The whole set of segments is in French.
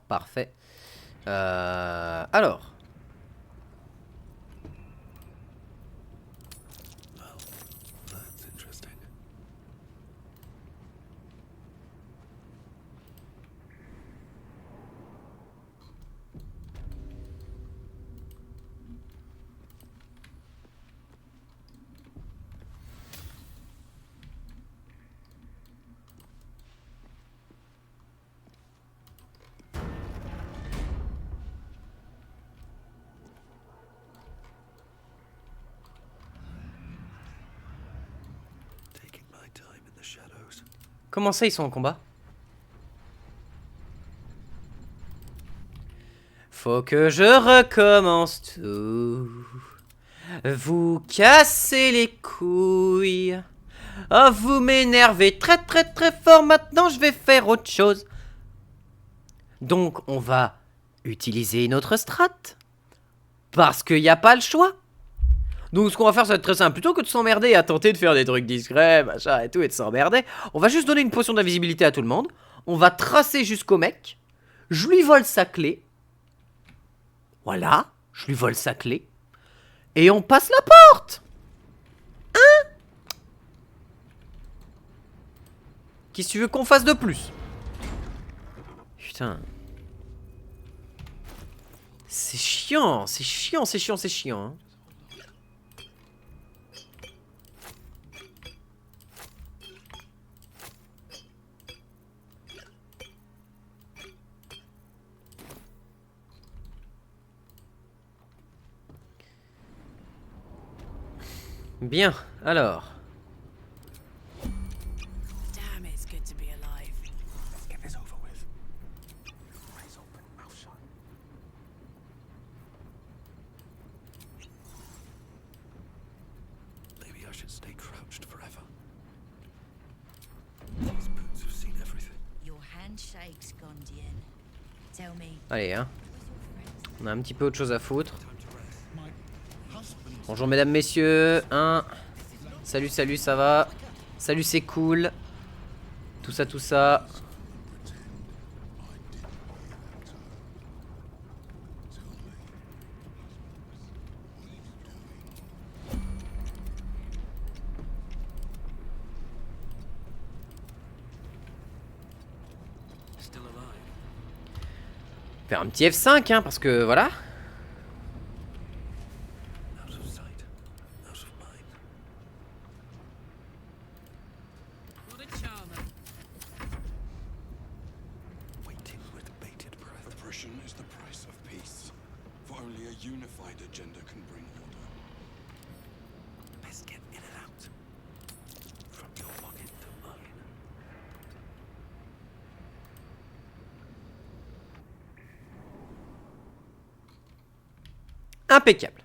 parfait. Alors. Comment ça, ils sont en combat? Faut que je recommence tout. Vous cassez les couilles. Oh, vous m'énervez très très très fort. Maintenant, je vais faire autre chose. Donc, on va utiliser une autre strat. Parce qu'il n'y a pas le choix. Donc, ce qu'on va faire, ça va être très simple. Plutôt que de s'emmerder à tenter de faire des trucs discrets, machin et tout, et de s'emmerder, on va juste donner une potion d'invisibilité à tout le monde. On va tracer jusqu'au mec. Je lui vole sa clé. Voilà, je lui vole sa clé. Et on passe la porte. Hein? Qu'est-ce que tu veux qu'on fasse de plus? Putain. C'est chiant, c'est chiant, c'est chiant, c'est chiant. Hein. Bien, alors. Allez, hein. On a un petit peu autre chose à foutre. Bonjour mesdames, messieurs. Hein. Salut, salut, ça va? Salut, c'est cool. Tout ça, tout ça. Faire un petit F5, hein, parce que voilà. Impeccable.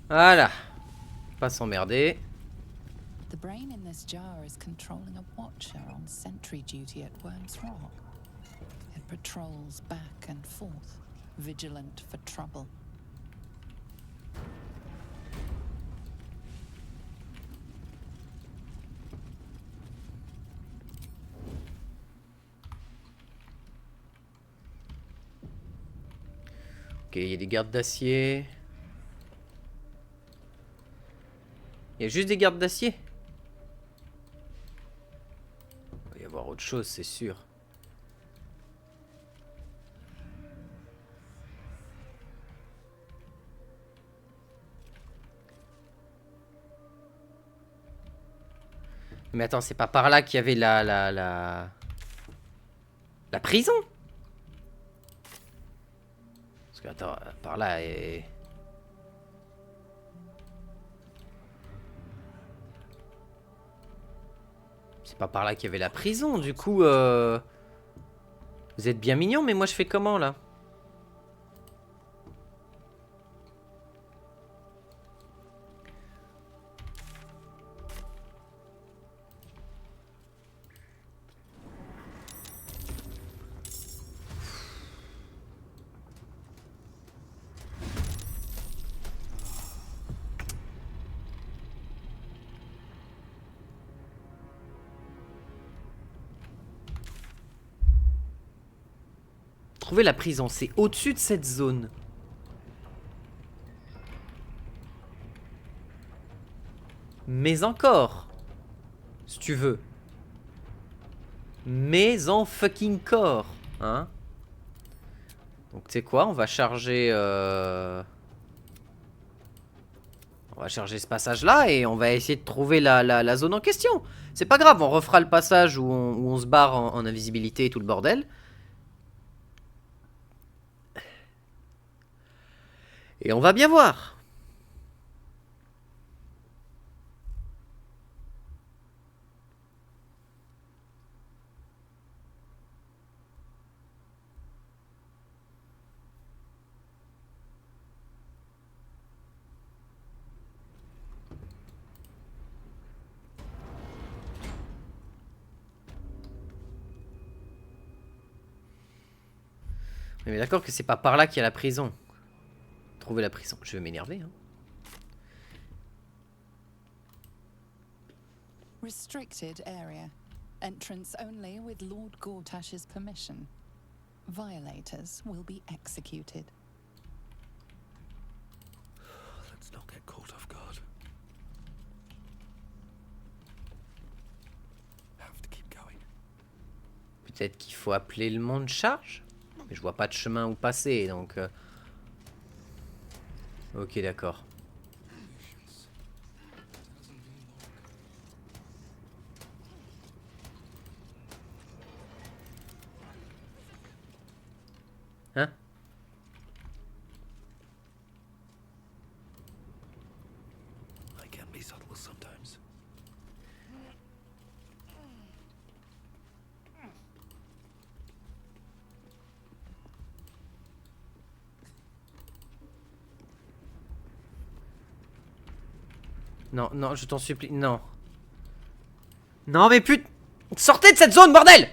Voilà. Pas s'emmerder. The brain in this jar is controlling a watcher on sentry duty at Worm's Rock. It patrols back and forth, vigilant for trouble. Ok, il y a des gardes d'acier. Il y a juste des gardes d'acier. Il va y avoir autre chose, c'est sûr. Mais attends, c'est pas par là qu'il y avait la prison? Parce que attends, par là est... C'est pas par là qu'il y avait la prison, du coup... Vous êtes bien mignons, mais moi je fais comment, là? Trouver la prison, c'est au-dessus de cette zone. Mais encore, si tu veux. Mais en fucking corps, hein. Donc tu sais quoi, on va charger ce passage-là et on va essayer de trouver la zone en question. C'est pas grave, on refera le passage où on se barre en invisibilité et tout le bordel. Et on va bien voir. Mais d'accord que c'est pas par là qu'il y a la prison. Trouver la prison. Je vais m'énerver, hein. Restricted area. Entrance only with Lord Gortash's permission. Violators will be executed. Let's not get caught off guard. Have to keep going. Peut-être qu'il faut appeler le monde charge. Mais je vois pas de chemin où passer, donc... Ok, d'accord. Hein? I can be subtle sometimes. Non, non, je t'en supplie, non. Non, mais putain... Sortez de cette zone, bordel!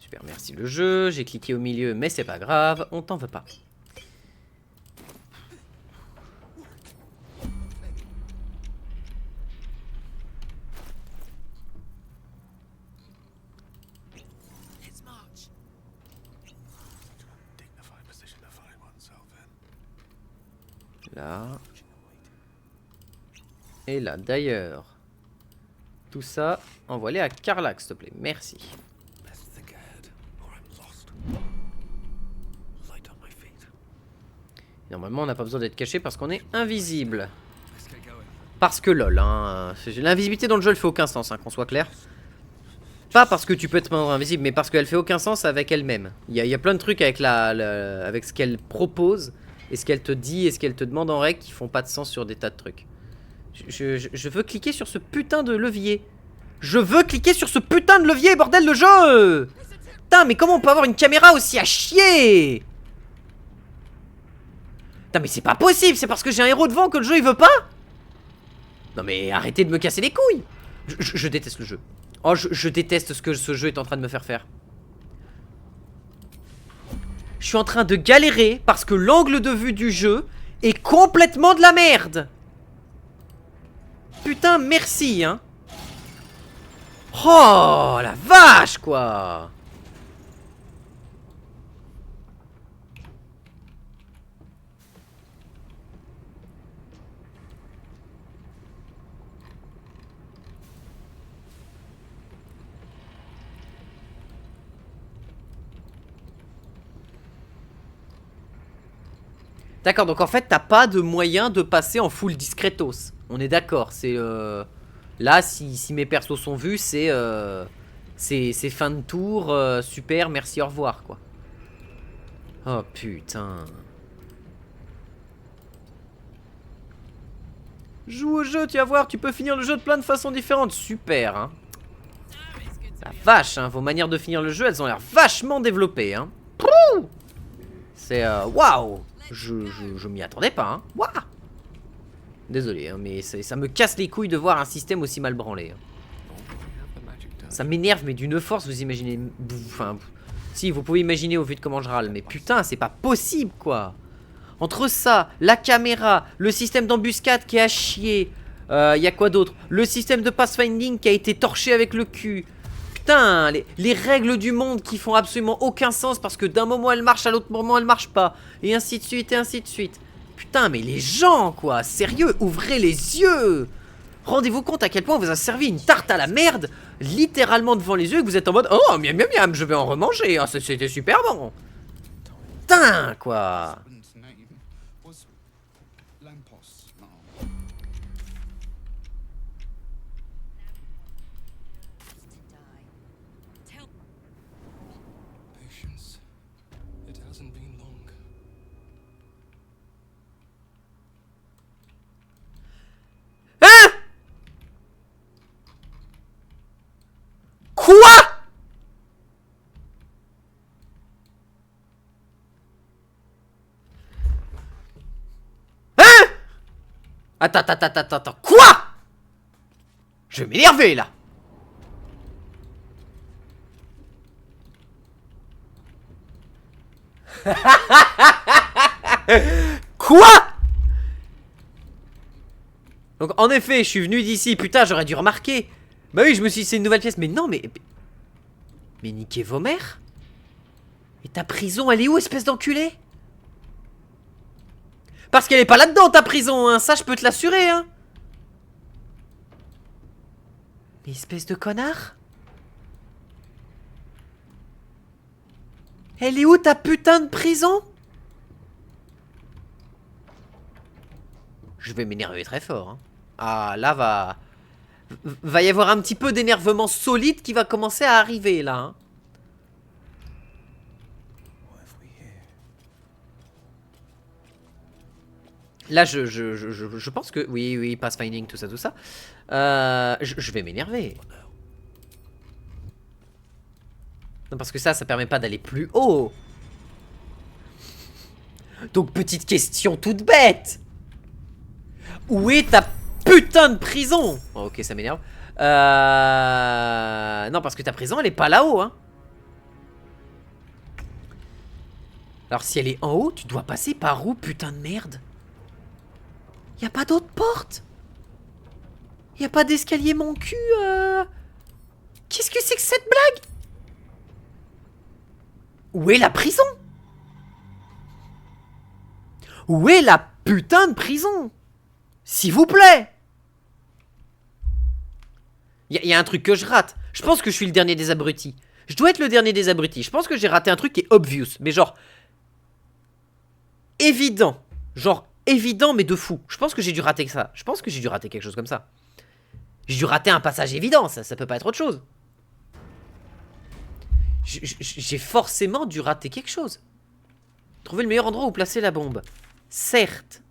Super, merci le jeu. J'ai cliqué au milieu, mais c'est pas grave. On t'en veut pas. Dignified position to find oneself in. Là. Et là, d'ailleurs. Tout ça, envoie-les à Karlach, s'il te plaît. Merci. Best think ahead, or I'm lost. Light on my feet. Normalement, on n'a pas besoin d'être caché parce qu'on est invisible. Let's get going. Parce que lol, hein. L'invisibilité dans le jeu, elle fait aucun sens, hein, qu'on soit clair. Pas parce que tu peux te rendre invisible, mais parce qu'elle fait aucun sens avec elle-même. Il y a plein de trucs avec, avec ce qu'elle propose, et ce qu'elle te dit, et ce qu'elle te demande en règle qui font pas de sens sur des tas de trucs. Je veux cliquer sur ce putain de levier. Je veux cliquer sur ce putain de levier, bordel de jeu! Putain, mais comment on peut avoir une caméra aussi à chier? Putain, mais c'est pas possible, c'est parce que j'ai un héros devant que le jeu il veut pas? Non mais arrêtez de me casser les couilles. Je déteste le jeu. Oh, je déteste ce que ce jeu est en train de me faire faire. Je suis en train de galérer parce que l'angle de vue du jeu est complètement de la merde. Putain, merci, hein. Oh, la vache, quoi. D'accord, donc en fait, t'as pas de moyen de passer en full discretos. On est d'accord, c'est... Là, si mes persos sont vus, c'est fin de tour, super, merci, au revoir, quoi. Oh, putain. Joue au jeu, tu vas voir, tu peux finir le jeu de plein de façons différentes. Super, hein. La vache, hein, vos manières de finir le jeu, elles ont l'air vachement développées, hein. C'est... Waouh. Je m'y attendais pas, hein. Waouh. Désolé, hein, mais ça me casse les couilles de voir un système aussi mal branlé. Hein. Ça m'énerve, mais d'une force, vous imaginez. Enfin. Si, vous pouvez imaginer au vu de comment je râle. Mais putain, c'est pas possible, quoi. Entre ça, la caméra, le système d'embuscade qui est à chier. Y a quoi d'autre? Le système de pathfinding qui a été torché avec le cul. Putain, les règles du monde qui font absolument aucun sens parce que d'un moment elles marchent, à l'autre moment elles marchent pas. Et ainsi de suite, et ainsi de suite. Putain, mais les gens, quoi. Sérieux, ouvrez les yeux. Rendez-vous compte à quel point on vous a servi une tarte à la merde, littéralement devant les yeux, et que vous êtes en mode oh miam miam miam, je vais en remanger, ah, c'était super bon. Putain, quoi. Husband's name was Lampos. No. Patience. It hasn't been long. Hein? Quoi? Hein? Attends, quoi? Je vais m'énerver là. Quoi? Donc en effet, je suis venu d'ici, putain, j'aurais dû remarquer. Bah oui, je me suis dit c'est une nouvelle pièce, mais non, mais niquez vos mères. Et ta prison, elle est où, espèce d'enculé? Parce qu'elle est pas là-dedans, ta prison, hein, ça je peux te l'assurer, hein. Mais espèce de connard. Elle est où ta putain de prison? Je vais m'énerver très fort, hein. Ah, là va y avoir un petit peu d'énervement solide qui va commencer à arriver, là, hein. What have we here? Là, je pense que... Oui, pathfinding, tout ça. Je vais m'énerver. What now? Non, parce que ça permet pas d'aller plus haut. Donc, petite question toute bête. Où est ta putain de prison? Oh, ok, ça m'énerve. Non, parce que ta prison, elle est pas là-haut, hein. Alors, si elle est en haut, tu dois passer par où, putain de merde? Y a pas d'autre porte? Y a pas d'escalier, mon cul, Qu'est-ce que c'est que cette blague? Où est la prison? Où est la putain de prison? S'il vous plaît. Y a un truc que je rate. Je pense que je suis le dernier des abrutis. Je dois être le dernier des abrutis. Je pense que j'ai raté un truc qui est obvious. Mais genre... évident. Genre évident mais de fou. Je pense que j'ai dû rater ça. Je pense que j'ai dû rater quelque chose comme ça. J'ai dû rater un passage évident. Ça peut pas être autre chose. J'ai forcément dû rater quelque chose. Trouver le meilleur endroit où placer la bombe. Certes.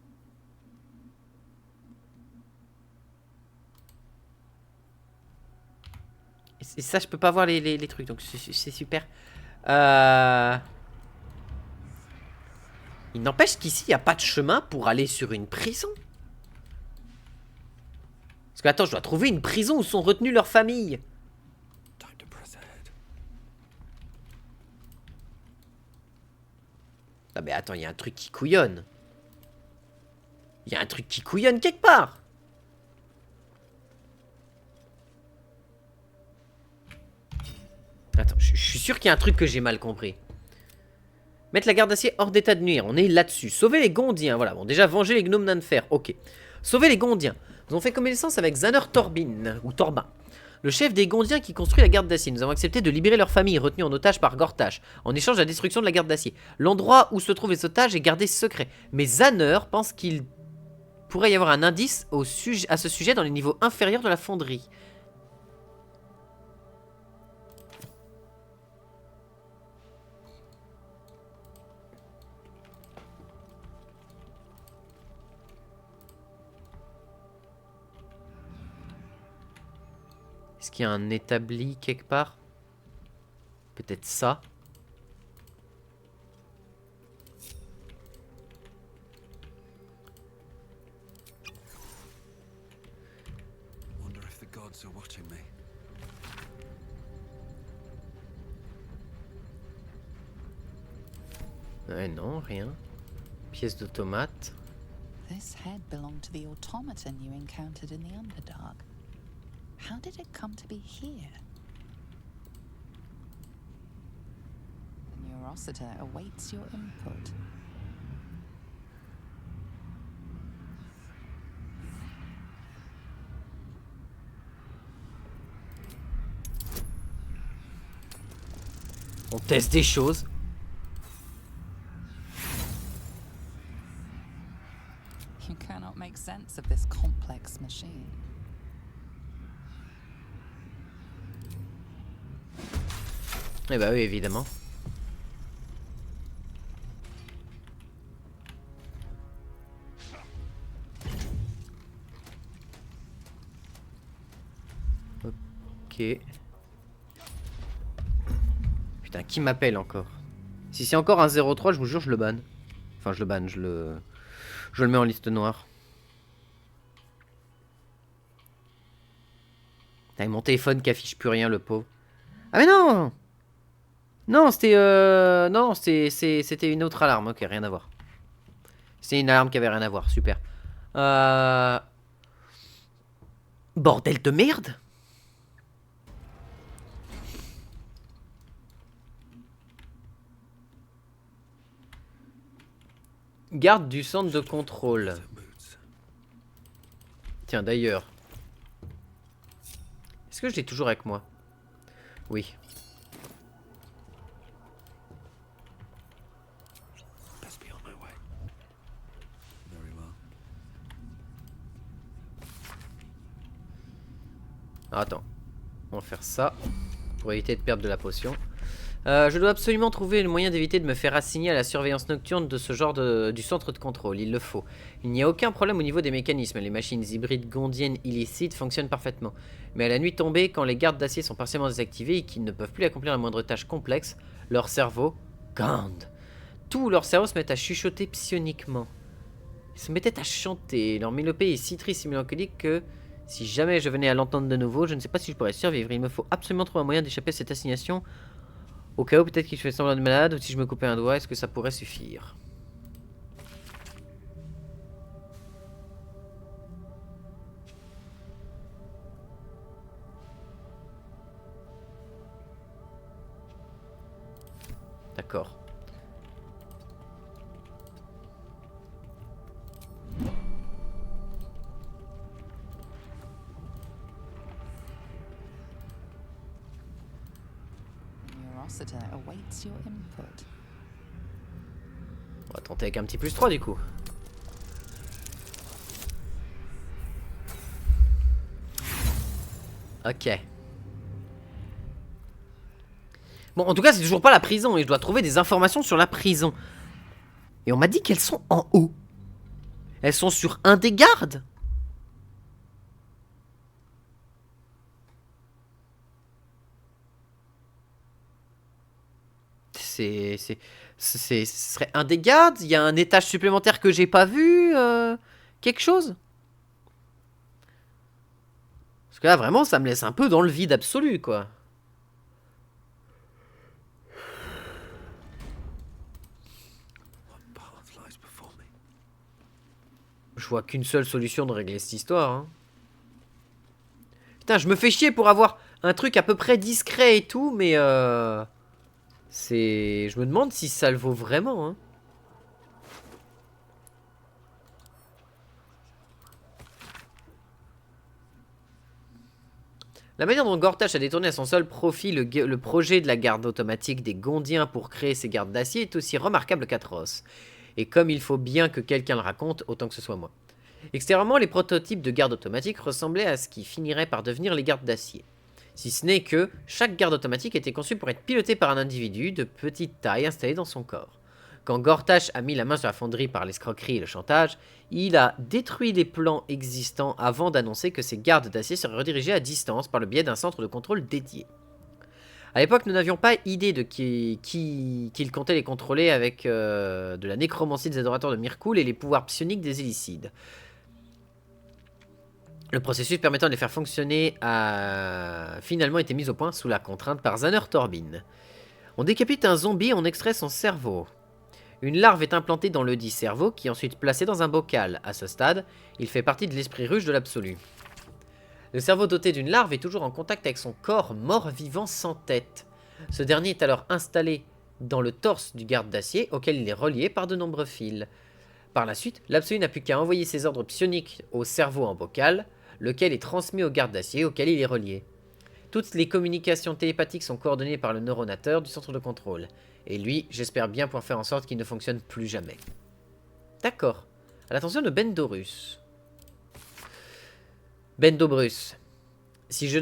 Et ça, je peux pas voir les trucs. Donc c'est super. Il n'empêche qu'ici, il n'y a pas de chemin pour aller sur une prison. Parce que, attends, je dois trouver une prison où sont retenues leurs familles. Time to press ahead. Ah mais attends, il y a un truc qui couillonne. Il y a un truc qui couillonne quelque part. Attends, je suis sûr qu'il y a un truc que j'ai mal compris. Mettre la garde d'acier hors d'état de nuire, on est là-dessus. Sauver les Gondiens, voilà, bon, déjà venger les gnomes nains de fer, ok. Sauver les Gondiens. Nous avons fait connaissance avec Zanner Torbin, ou Torbin, le chef des Gondiens qui construit la garde d'acier. Nous avons accepté de libérer leur famille retenue en otage par Gortash, en échange de la destruction de la garde d'acier. L'endroit où se trouvent les otages est gardé secret. Mais Zanner pense qu'il pourrait y avoir un indice à ce sujet dans les niveaux inférieurs de la fonderie. Est-ce qu'il y a un établi quelque part? Peut-être ça. Wonder if the gods are watching me. Ouais, non, rien. Pièce d'automate. This head belonged to the automaton you encountered in the Underdark. How did it come to be here? The Neurositer awaits your input. On teste des choses. You cannot make sense of this complex machine. Eh bah oui, évidemment. Ok. Putain, qui m'appelle encore? Si c'est encore un 03, je vous jure, je le banne. Enfin, je le banne, je le mets en liste noire. Putain, et mon téléphone qui affiche plus rien, le pauvre. Ah mais non! Non, c'était non, c'était une autre alarme. Ok, rien à voir. C'était une alarme qui avait rien à voir. Super. Bordel de merde. Garde du centre de contrôle. Tiens, d'ailleurs. Est-ce que je l'ai toujours avec moi? Oui. Best be on my way. Very well. Attends. On va faire ça. Pour éviter de perdre de la potion. Je dois absolument trouver le moyen d'éviter de me faire assigner à la surveillance nocturne de ce genre du centre de contrôle. Il le faut. Il n'y a aucun problème au niveau des mécanismes. Les machines hybrides gondiennes illicites fonctionnent parfaitement. Mais à la nuit tombée, quand les gardes d'acier sont partiellement désactivés et qu'ils ne peuvent plus accomplir la moindre tâche complexe, leur cerveau, Gand, tout leur cerveau se met à chuchoter psioniquement. Ils se mettaient à chanter. Leur mélopée est si triste et mélancolique que, si jamais je venais à l'entendre de nouveau, je ne sais pas si je pourrais survivre. Il me faut absolument trouver un moyen d'échapper à cette assignation. Au cas où, peut-être qu'il fait semblant de malade, ou si je me coupais un doigt, est-ce que ça pourrait suffire? D'accord. Neurositer awaits your input. On va tenter avec un petit +3 du coup. Ok. Bon, en tout cas, c'est toujours pas la prison et je dois trouver des informations sur la prison. Et on m'a dit qu'elles sont en haut. Elles sont sur un des gardes. Ce serait un des gardes. Il y a un étage supplémentaire que j'ai pas vu. Quelque chose. Parce que là, vraiment, ça me laisse un peu dans le vide absolu, quoi. What path lies before me? Je vois qu'une seule solution de régler cette histoire. Hein. Putain, je me fais chier pour avoir un truc à peu près discret et tout, mais c'est... Je me demande si ça le vaut vraiment, hein. La manière dont Gortash a détourné à son seul profit le projet de la garde automatique des Gondiens pour créer ses gardes d'acier est aussi remarquable qu'atroce. Et comme il faut bien que quelqu'un le raconte, autant que ce soit moi. Extérieurement, les prototypes de garde automatique ressemblaient à ce qui finirait par devenir les gardes d'acier. Si ce n'est que chaque garde automatique était conçue pour être pilotée par un individu de petite taille installé dans son corps. Quand Gortash a mis la main sur la fonderie par l'escroquerie et le chantage, il a détruit les plans existants avant d'annoncer que ces gardes d'acier seraient redirigés à distance par le biais d'un centre de contrôle dédié. A l'époque, nous n'avions pas idée de qu'il comptait les contrôler avec de la nécromancie des adorateurs de Mirkul et les pouvoirs psioniques des Illicides. Le processus permettant de les faire fonctionner a finalement été mis au point sous la contrainte par Zanner Torbin. On décapite un zombie, on extrait son cerveau. Une larve est implantée dans le dit cerveau qui est ensuite placée dans un bocal. À ce stade, il fait partie de l'esprit ruche de l'absolu. Le cerveau doté d'une larve est toujours en contact avec son corps mort-vivant sans tête. Ce dernier est alors installé dans le torse du garde d'acier auquel il est relié par de nombreux fils. Par la suite, l'absolu n'a plus qu'à envoyer ses ordres psioniques au cerveau en bocal, lequel est transmis au garde d'acier auquel il est relié. Toutes les communications télépathiques sont coordonnées par le neuronateur du centre de contrôle. Et lui, j'espère bien pouvoir faire en sorte qu'il ne fonctionne plus jamais. D'accord. À l'attention de Bendorus. Bendobrus. Si ces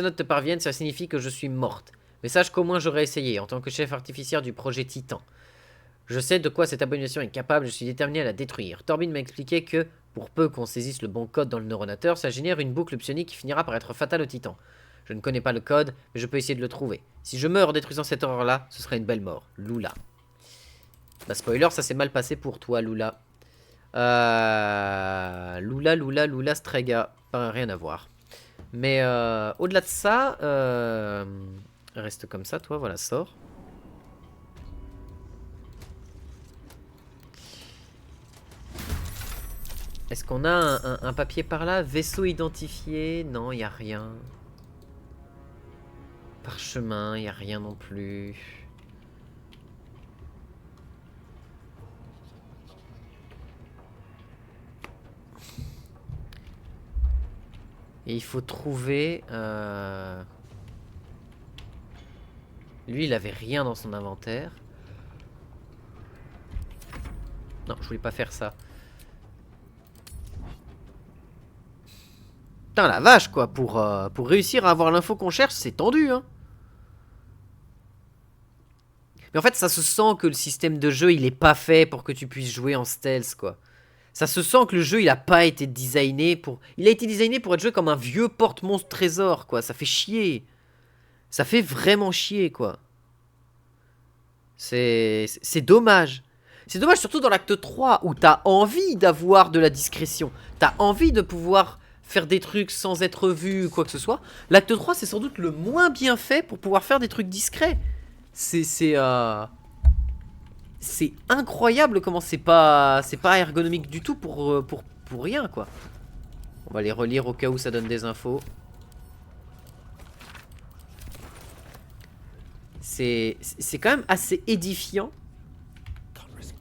notes te parviennent, ça signifie que je suis morte. Mais sache qu'au moins j'aurais essayé, en tant que chef artificière du projet Titan. Je sais de quoi cette abomination est capable, je suis déterminé à la détruire. Torbin m'a expliqué que, pour peu qu'on saisisse le bon code dans le neuronateur, ça génère une boucle psionique qui finira par être fatale au Titan. Je ne connais pas le code, mais je peux essayer de le trouver. Si je meurs en détruisant cette horreur-là, ce serait une belle mort. Lula. Bah spoiler, ça s'est mal passé pour toi, Lula. Lula, Strega. Pas rien à voir. Mais au-delà de ça, reste comme ça, toi, voilà, sors. Est-ce qu'on a un papier par là? Vaisseau identifié? Non, il n'y a rien. Parchemin, il n'y a rien non plus. Et il faut trouver... Lui, il avait rien dans son inventaire. Non, je voulais pas faire ça. Putain, la vache, quoi. Pour réussir à avoir l'info qu'on cherche, c'est tendu, hein. Mais en fait, ça se sent que le système de jeu, il est pas fait pour que tu puisses jouer en stealth, quoi. Ça se sent que le jeu, il a pas été designé pour... Il a été designé pour être joué comme un vieux porte-monstre trésor, quoi. Ça fait chier. Ça fait vraiment chier, quoi. C'est dommage. C'est dommage, surtout dans l'acte 3, où t'as envie d'avoir de la discrétion. T'as envie de pouvoir faire des trucs sans être vu ou quoi que ce soit. L'acte 3, c'est sans doute le moins bien fait pour pouvoir faire des trucs discrets. C'est incroyable comment c'est pas ergonomique du tout pour rien, quoi. On va les relire au cas où ça donne des infos. C'est quand même assez édifiant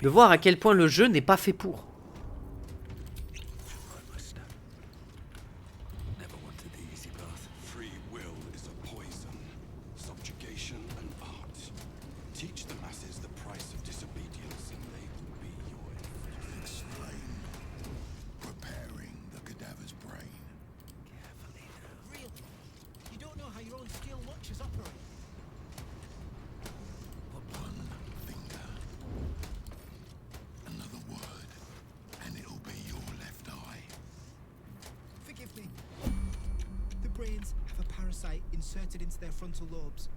de voir à quel point le jeu n'est pas fait pour. Inserted into their frontal lobes.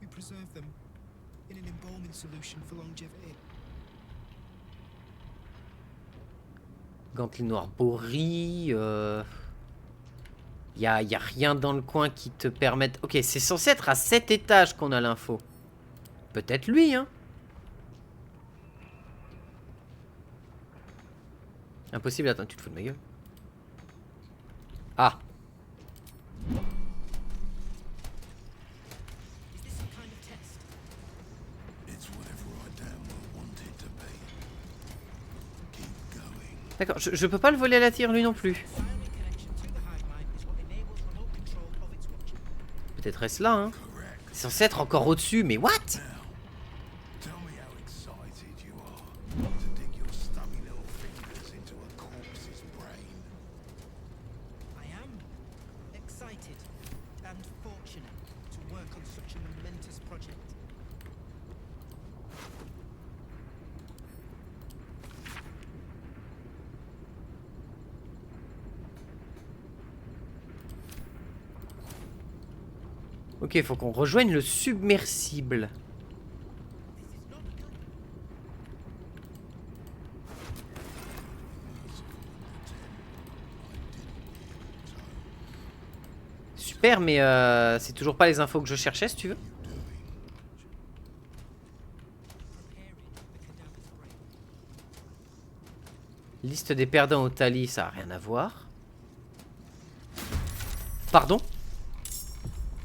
We preserve them in an embalming solution for longevity. Gantelet noir Boris. Y a rien dans le coin qui te permette. Ok, c'est censé être à cet étage qu'on a l'info. Peut-être lui, hein. Impossible, attends, tu te fous de ma gueule. Ah. D'accord, je peux pas le voler à la tire lui non plus. Peut-être est-ce là, hein. C'est censé être encore au-dessus, mais what? Ok, il faut qu'on rejoigne le submersible. Super, mais c'est toujours pas les infos que je cherchais, si tu veux. Liste des perdants au tali, ça a rien à voir. Pardon?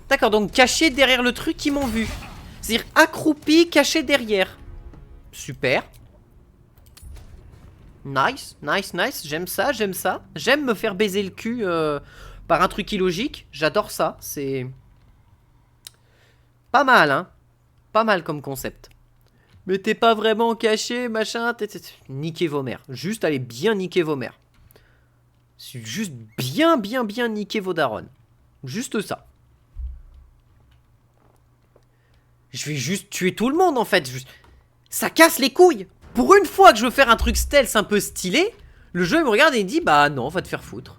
D'accord, donc caché derrière le truc, ils m'ont vu. C'est-à-dire accroupi, caché derrière. Super. Nice, nice, nice. J'aime ça, j'aime ça. J'aime me faire baiser le cul par un truc illogique. J'adore ça. C'est pas mal, hein. Pas mal comme concept. Mais t'es pas vraiment caché, machin. Niquez vos mères. Juste allez bien niquer vos mères. Juste bien niquer vos darons. Juste ça. Je vais juste tuer tout le monde en fait. Ça casse les couilles. Pour une fois que je veux faire un truc stealth un peu stylé, le jeu il me regarde et il dit bah non, va te faire foutre.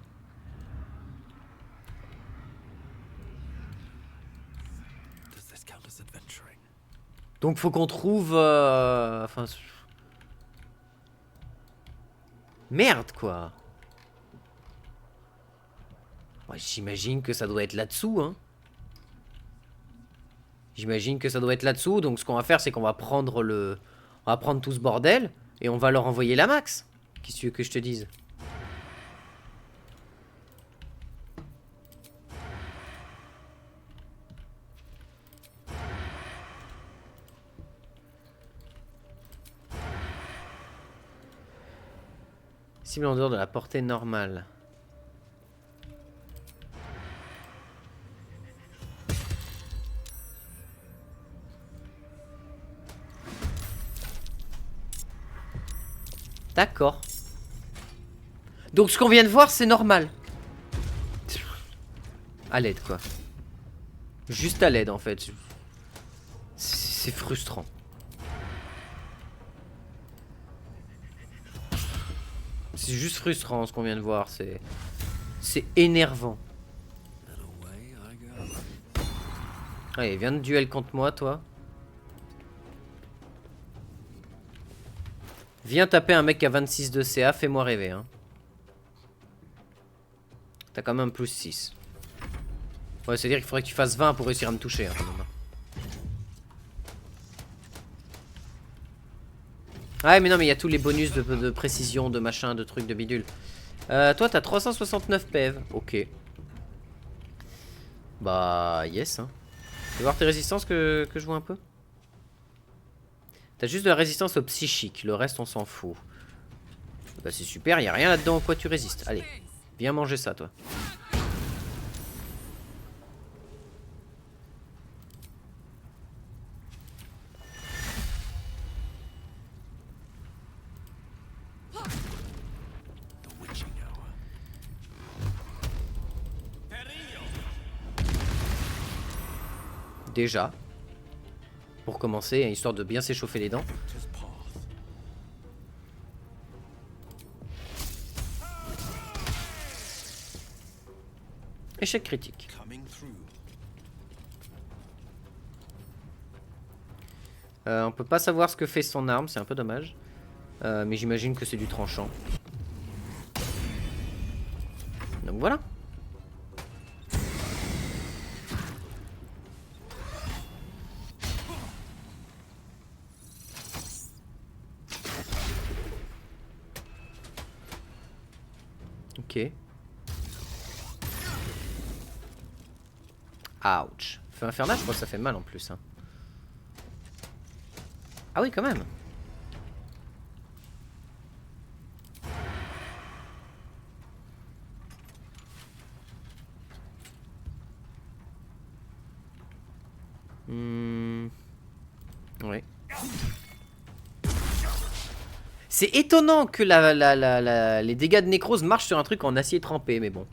Donc faut qu'on trouve... Enfin... Merde quoi. Ouais, j'imagine que ça doit être là-dessous, hein. J'imagine que ça doit être là-dessous. Donc ce qu'on va faire, c'est qu'on va prendre le... On va prendre tout ce bordel et on va leur envoyer la max. Qu'est-ce que tu veux que je te dise? Cible en dehors de la portée normale. D'accord. Donc ce qu'on vient de voir, c'est normal. À l'aide, quoi. Juste à l'aide, en fait. C'est frustrant. C'est juste frustrant, ce qu'on vient de voir. C'est énervant. Allez, viens de duel contre moi, toi. Viens taper un mec à 26 de CA, fais-moi rêver, hein. T'as quand même un plus 6. Ouais, c'est-à-dire qu'il faudrait que tu fasses 20 pour réussir à me toucher, hein, quand même. Ouais, mais non, mais il y a tous les bonus de précision, de machin, de trucs, de bidule. Toi, t'as 369 PV. Ok. Bah, yes, hein. Tu veux voir tes résistances que je vois un peu? T'as juste de la résistance au psychique, le reste on s'en fout. Bah c'est super, y a rien là-dedans à quoi tu résistes. Allez, viens manger ça toi. Déjà. Pour commencer, histoire de bien s'échauffer les dents. Échec critique. On peut pas savoir ce que fait son arme, c'est un peu dommage. Mais j'imagine que c'est du tranchant. Donc voilà. Ok. Ouch. Feu infernal, je crois que ça fait mal en plus. Hein. Ah oui, quand même. Oui. C'est étonnant que les dégâts de nécrose marchent sur un truc en acier trempé, mais bon.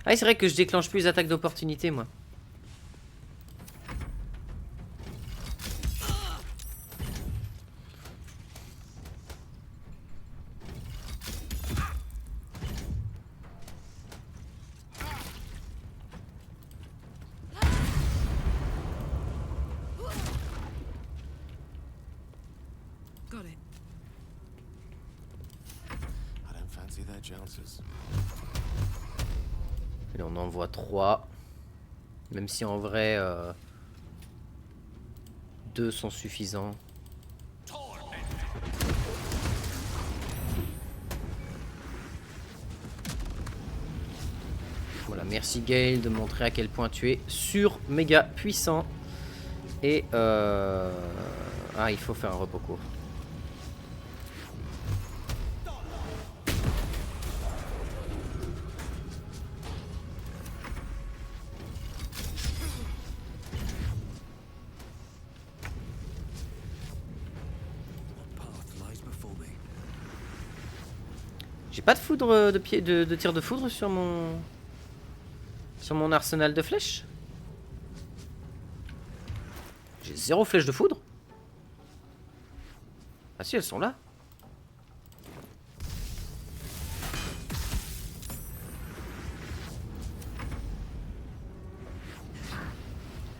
Ah, c'est vrai que je déclenche plus les attaques d'opportunité, moi. Et on envoie 3. Même si en vrai 2 sont suffisants. Voilà, merci Gale de montrer à quel point tu es méga puissant. Et ah, il faut faire un repos court. J'ai pas de foudre de tir de foudre sur mon arsenal de flèches. J'ai 0 flèche de foudre. Ah si, elles sont là.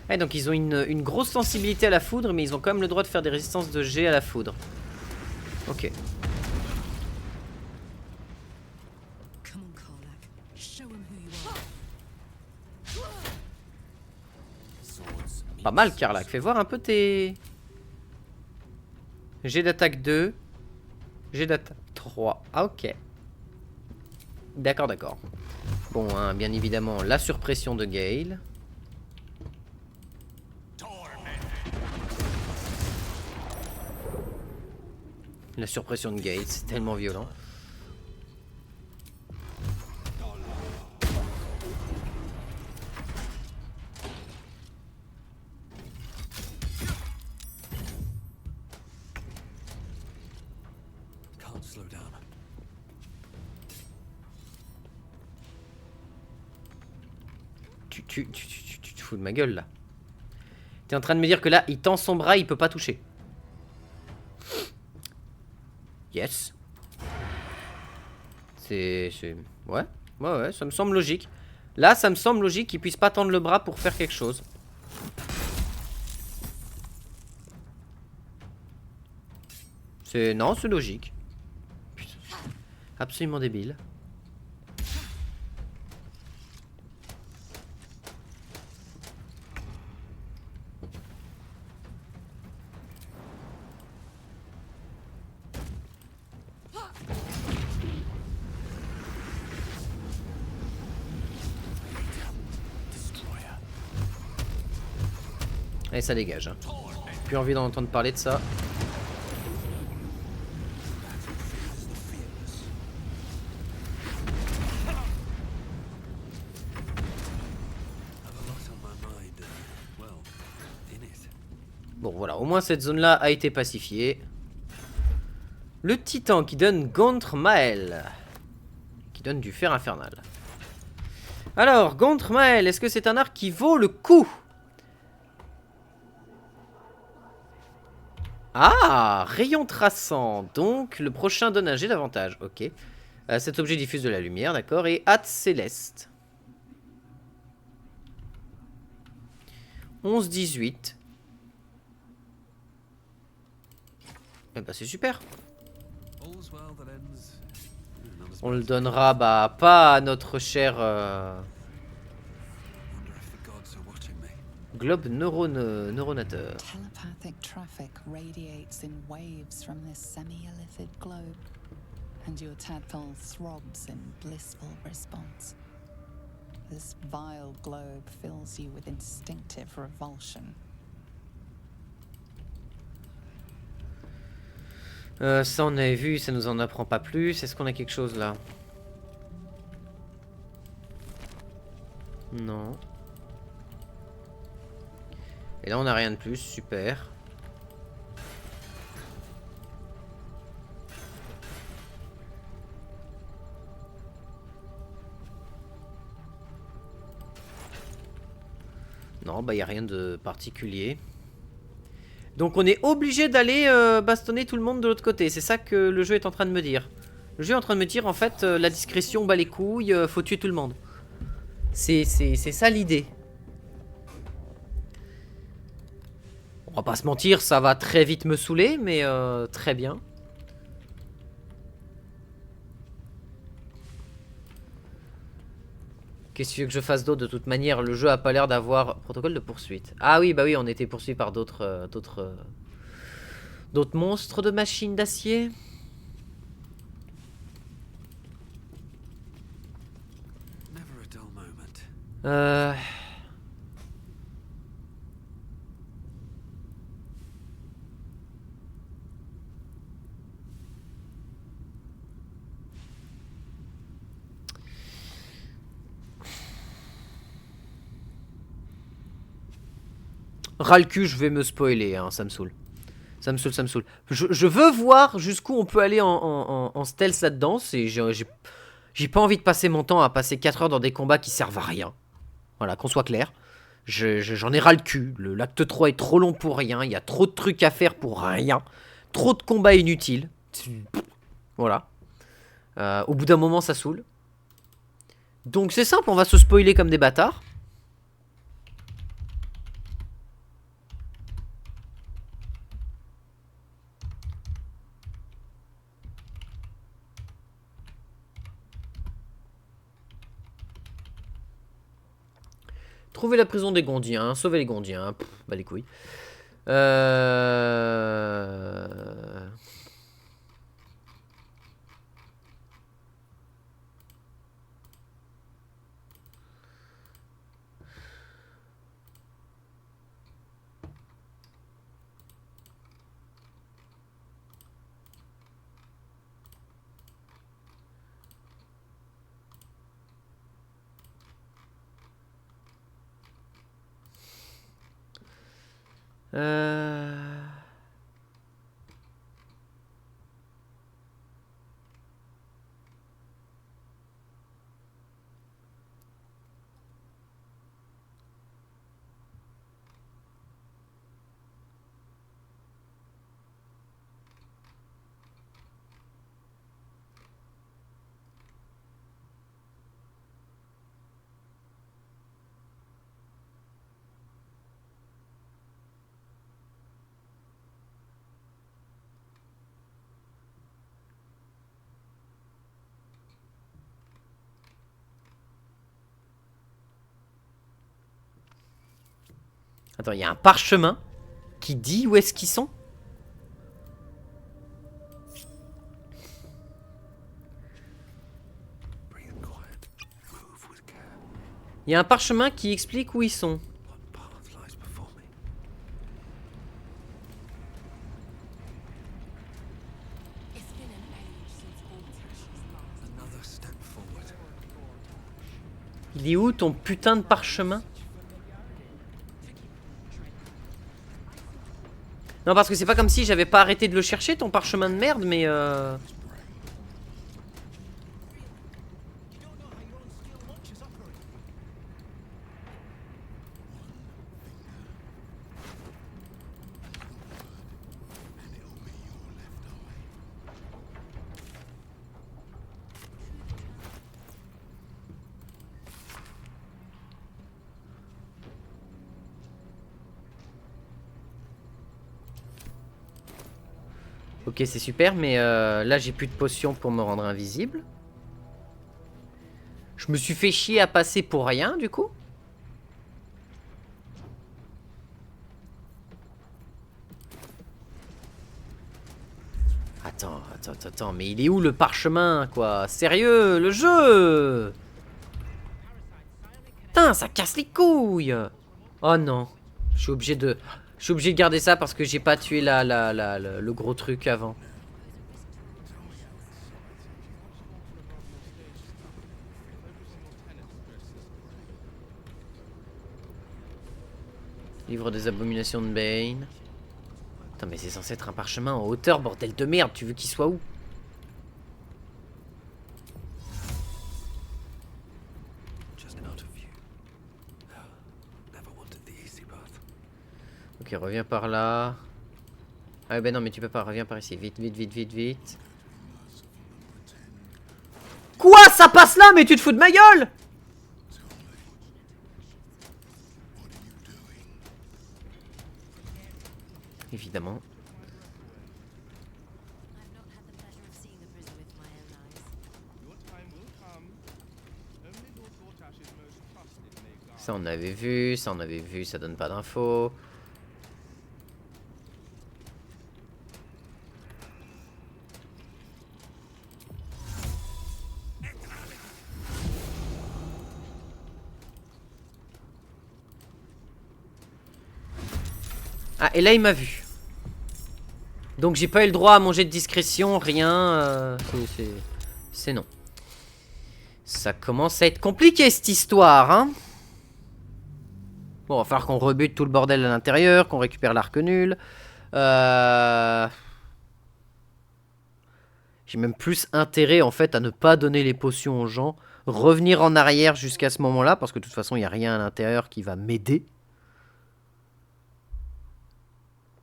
Ouais, donc ils ont une grosse sensibilité à la foudre, mais ils ont quand même le droit de faire des résistances de jet à la foudre. Ok. Pas mal, Karlach. Fais voir un peu tes... Jet d'attaque 2. Jet d'attaque 3. Ah, ok. D'accord, d'accord. Bon, hein, bien évidemment, la surpression de Gale. La surpression de Gale, c'est tellement violent. Tu te fous de ma gueule là. T'es en train de me dire que là, il tend son bras, il peut pas toucher. Yes. C'est... Ouais, ouais, ça me semble logique. Là, ça me semble logique qu'il puisse pas tendre le bras pour faire quelque chose. Non, c'est logique. Putain. Absolument débile. Et ça dégage. Hein. Plus envie d'en entendre parler de ça. Bon voilà, au moins cette zone là a été pacifiée. Le titan qui donne Gontrmael, qui donne du fer infernal. Alors Gontrmael, est-ce que c'est un arc qui vaut le coup? Ah, rayon traçant. Donc, le prochain donne un jet d'avantage. Ok. Cet objet diffuse de la lumière, d'accord. Et hâte céleste. 11-18. Eh bah, c'est super. On le donnera, bah, pas à notre cher... globe neuronateur. Telepathic traffic radiates in waves from this semi-illithid globe, and your tadpole throbs in blissful response. This vile globe fills you with instinctive revulsion. Ça on avait vu, ça nous en apprend pas plus. Est-ce qu'on a quelque chose là? Non. Et là on a rien de plus, super. Non, bah y a rien de particulier. Donc on est obligé d'aller bastonner tout le monde de l'autre côté. C'est ça que le jeu est en train de me dire. Le jeu est en train de me dire en fait la discrétion bat les couilles, faut tuer tout le monde. C'est ça l'idée. On va pas se mentir, ça va très vite me saouler, mais très bien. Qu'est-ce que tu veux que je fasse d'autre? De toute manière, le jeu a pas l'air d'avoir... Protocole de poursuite. Ah oui, bah oui, on était poursuivi par d'autres monstres de machines d'acier. Euh... Ras le cul, je vais me spoiler, hein, ça me saoule. Ça me saoule, ça me saoule. Je veux voir jusqu'où on peut aller en stealth là-dedans. J'ai pas envie de passer mon temps à passer 4 heures dans des combats qui servent à rien. Voilà, qu'on soit clair. J'en ai ras le cul. L'acte 3 est trop long pour rien. Il y a trop de trucs à faire pour rien. Trop de combats inutiles. Voilà. Au bout d'un moment, ça saoule. Donc c'est simple, on va se spoiler comme des bâtards. Trouver la prison des Gondiens, sauver les Gondiens, pff, bah les couilles. Attends, il y a un parchemin qui dit où est-ce qu'ils sont. Il y a un parchemin qui explique où ils sont. Il est où ton putain de parchemin? Non, parce que c'est pas comme si j'avais pas arrêté de le chercher, ton parchemin de merde, mais ok, c'est super, mais là j'ai plus de potions pour me rendre invisible. Je me suis fait chier à passer pour rien, du coup. Attends, mais il est où le parchemin, quoi? Sérieux, le jeu? Putain, ça casse les couilles. Oh non, je suis obligé de garder ça parce que j'ai pas tué le gros truc avant. Livre des abominations de Bane. Putain, mais c'est censé être un parchemin en hauteur, bordel de merde. Tu veux qu'il soit où? Ok, reviens par là. Ah ben non, mais tu peux pas, reviens par ici. Vite, vite, vite, vite, vite. Quoi? Ça passe là, mais tu te fous de ma gueule? Évidemment. Ça on avait vu, ça donne pas d'infos. Ah, et là, il m'a vu. Donc, j'ai pas eu le droit à mon jet de discrétion, rien. C'est non. Ça commence à être compliqué, cette histoire, hein. Bon, va falloir qu'on rebute tout le bordel à l'intérieur, qu'on récupère l'arc nul. J'ai même plus intérêt, en fait, à ne pas donner les potions aux gens. Revenir en arrière jusqu'à ce moment-là, parce que de toute façon, il n'y a rien à l'intérieur qui va m'aider.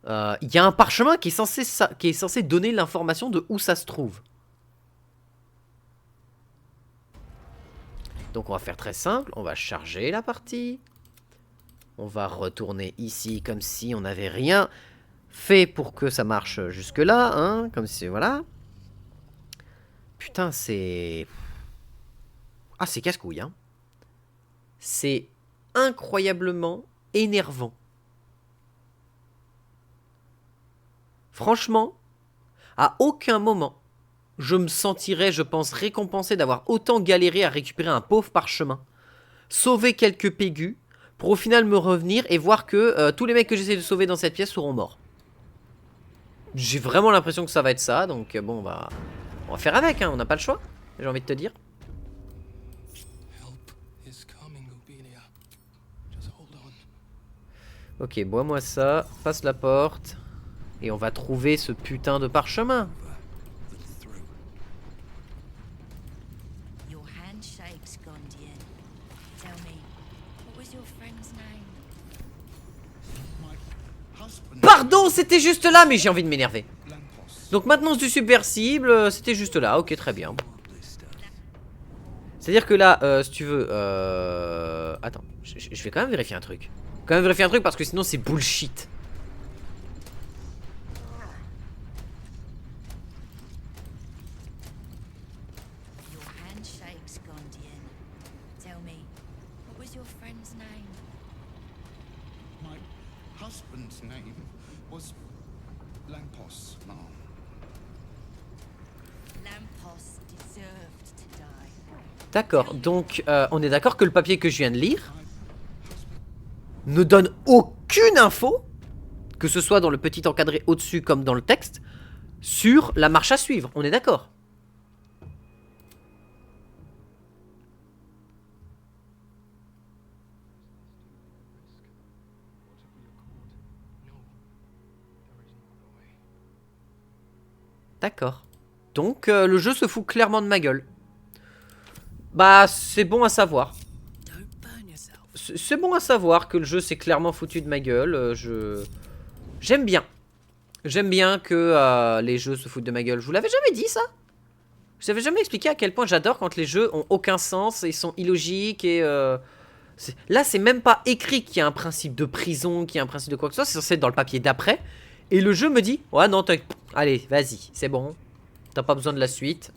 Il y a un parchemin qui est censé donner l'information de où ça se trouve. Donc on va faire très simple, on va charger la partie. On va retourner ici comme si on n'avait rien fait pour que ça marche jusque là, hein, comme si, voilà. Putain, c'est... Ah, c'est casse-couille, hein. C'est incroyablement énervant. Franchement, à aucun moment, je me sentirais, je pense, récompensé d'avoir autant galéré à récupérer un pauvre parchemin, sauver quelques pégus, pour au final me revenir et voir que tous les mecs que j'essaie de sauver dans cette pièce seront morts. J'ai vraiment l'impression que ça va être ça, donc bon, bah, on va faire avec, hein, on n'a pas le choix, j'ai envie de te dire. Help is coming, Obelia. Just hold on. Ok, bois-moi ça, passe la porte, et on va trouver ce putain de parchemin. Then through. Your hand shakes, Gondian. Tell me, what was your friend's name? My husband. Pardon, c'était juste là, mais j'ai envie de m'énerver. Lampos. Donc maintenant c'est subversible, c'était juste là, ok très bien. C'est-à-dire que là, si tu veux... Attends, je vais quand même vérifier un truc. Quand même vérifier un truc parce que sinon c'est bullshit. Your hand shakes, Gondian. Tell me, what was your friend's name? My husband's name was Lampos, Ma'am. Lampos deserved to die. D'accord, donc on est d'accord que le papier que je viens de lire ne donne aucune info, que ce soit dans le petit encadré au-dessus comme dans le texte, sur la marche à suivre, on est d'accord? D'accord. Donc le jeu se fout clairement de ma gueule. Bah c'est bon à savoir. C'est bon à savoir que le jeu s'est clairement foutu de ma gueule. J'aime bien. J'aime bien que les jeux se foutent de ma gueule. Je vous l'avais jamais dit ça? Je vous avais jamais expliqué à quel point j'adore quand les jeux ont aucun sens et sont illogiques et... Là c'est même pas écrit qu'il y a un principe de prison, qu'il y a un principe de quoi que ce soit. C'est censé être dans le papier d'après. Et le jeu me dit, ouais non, allez, vas-y, c'est bon. T'as pas besoin de la suite.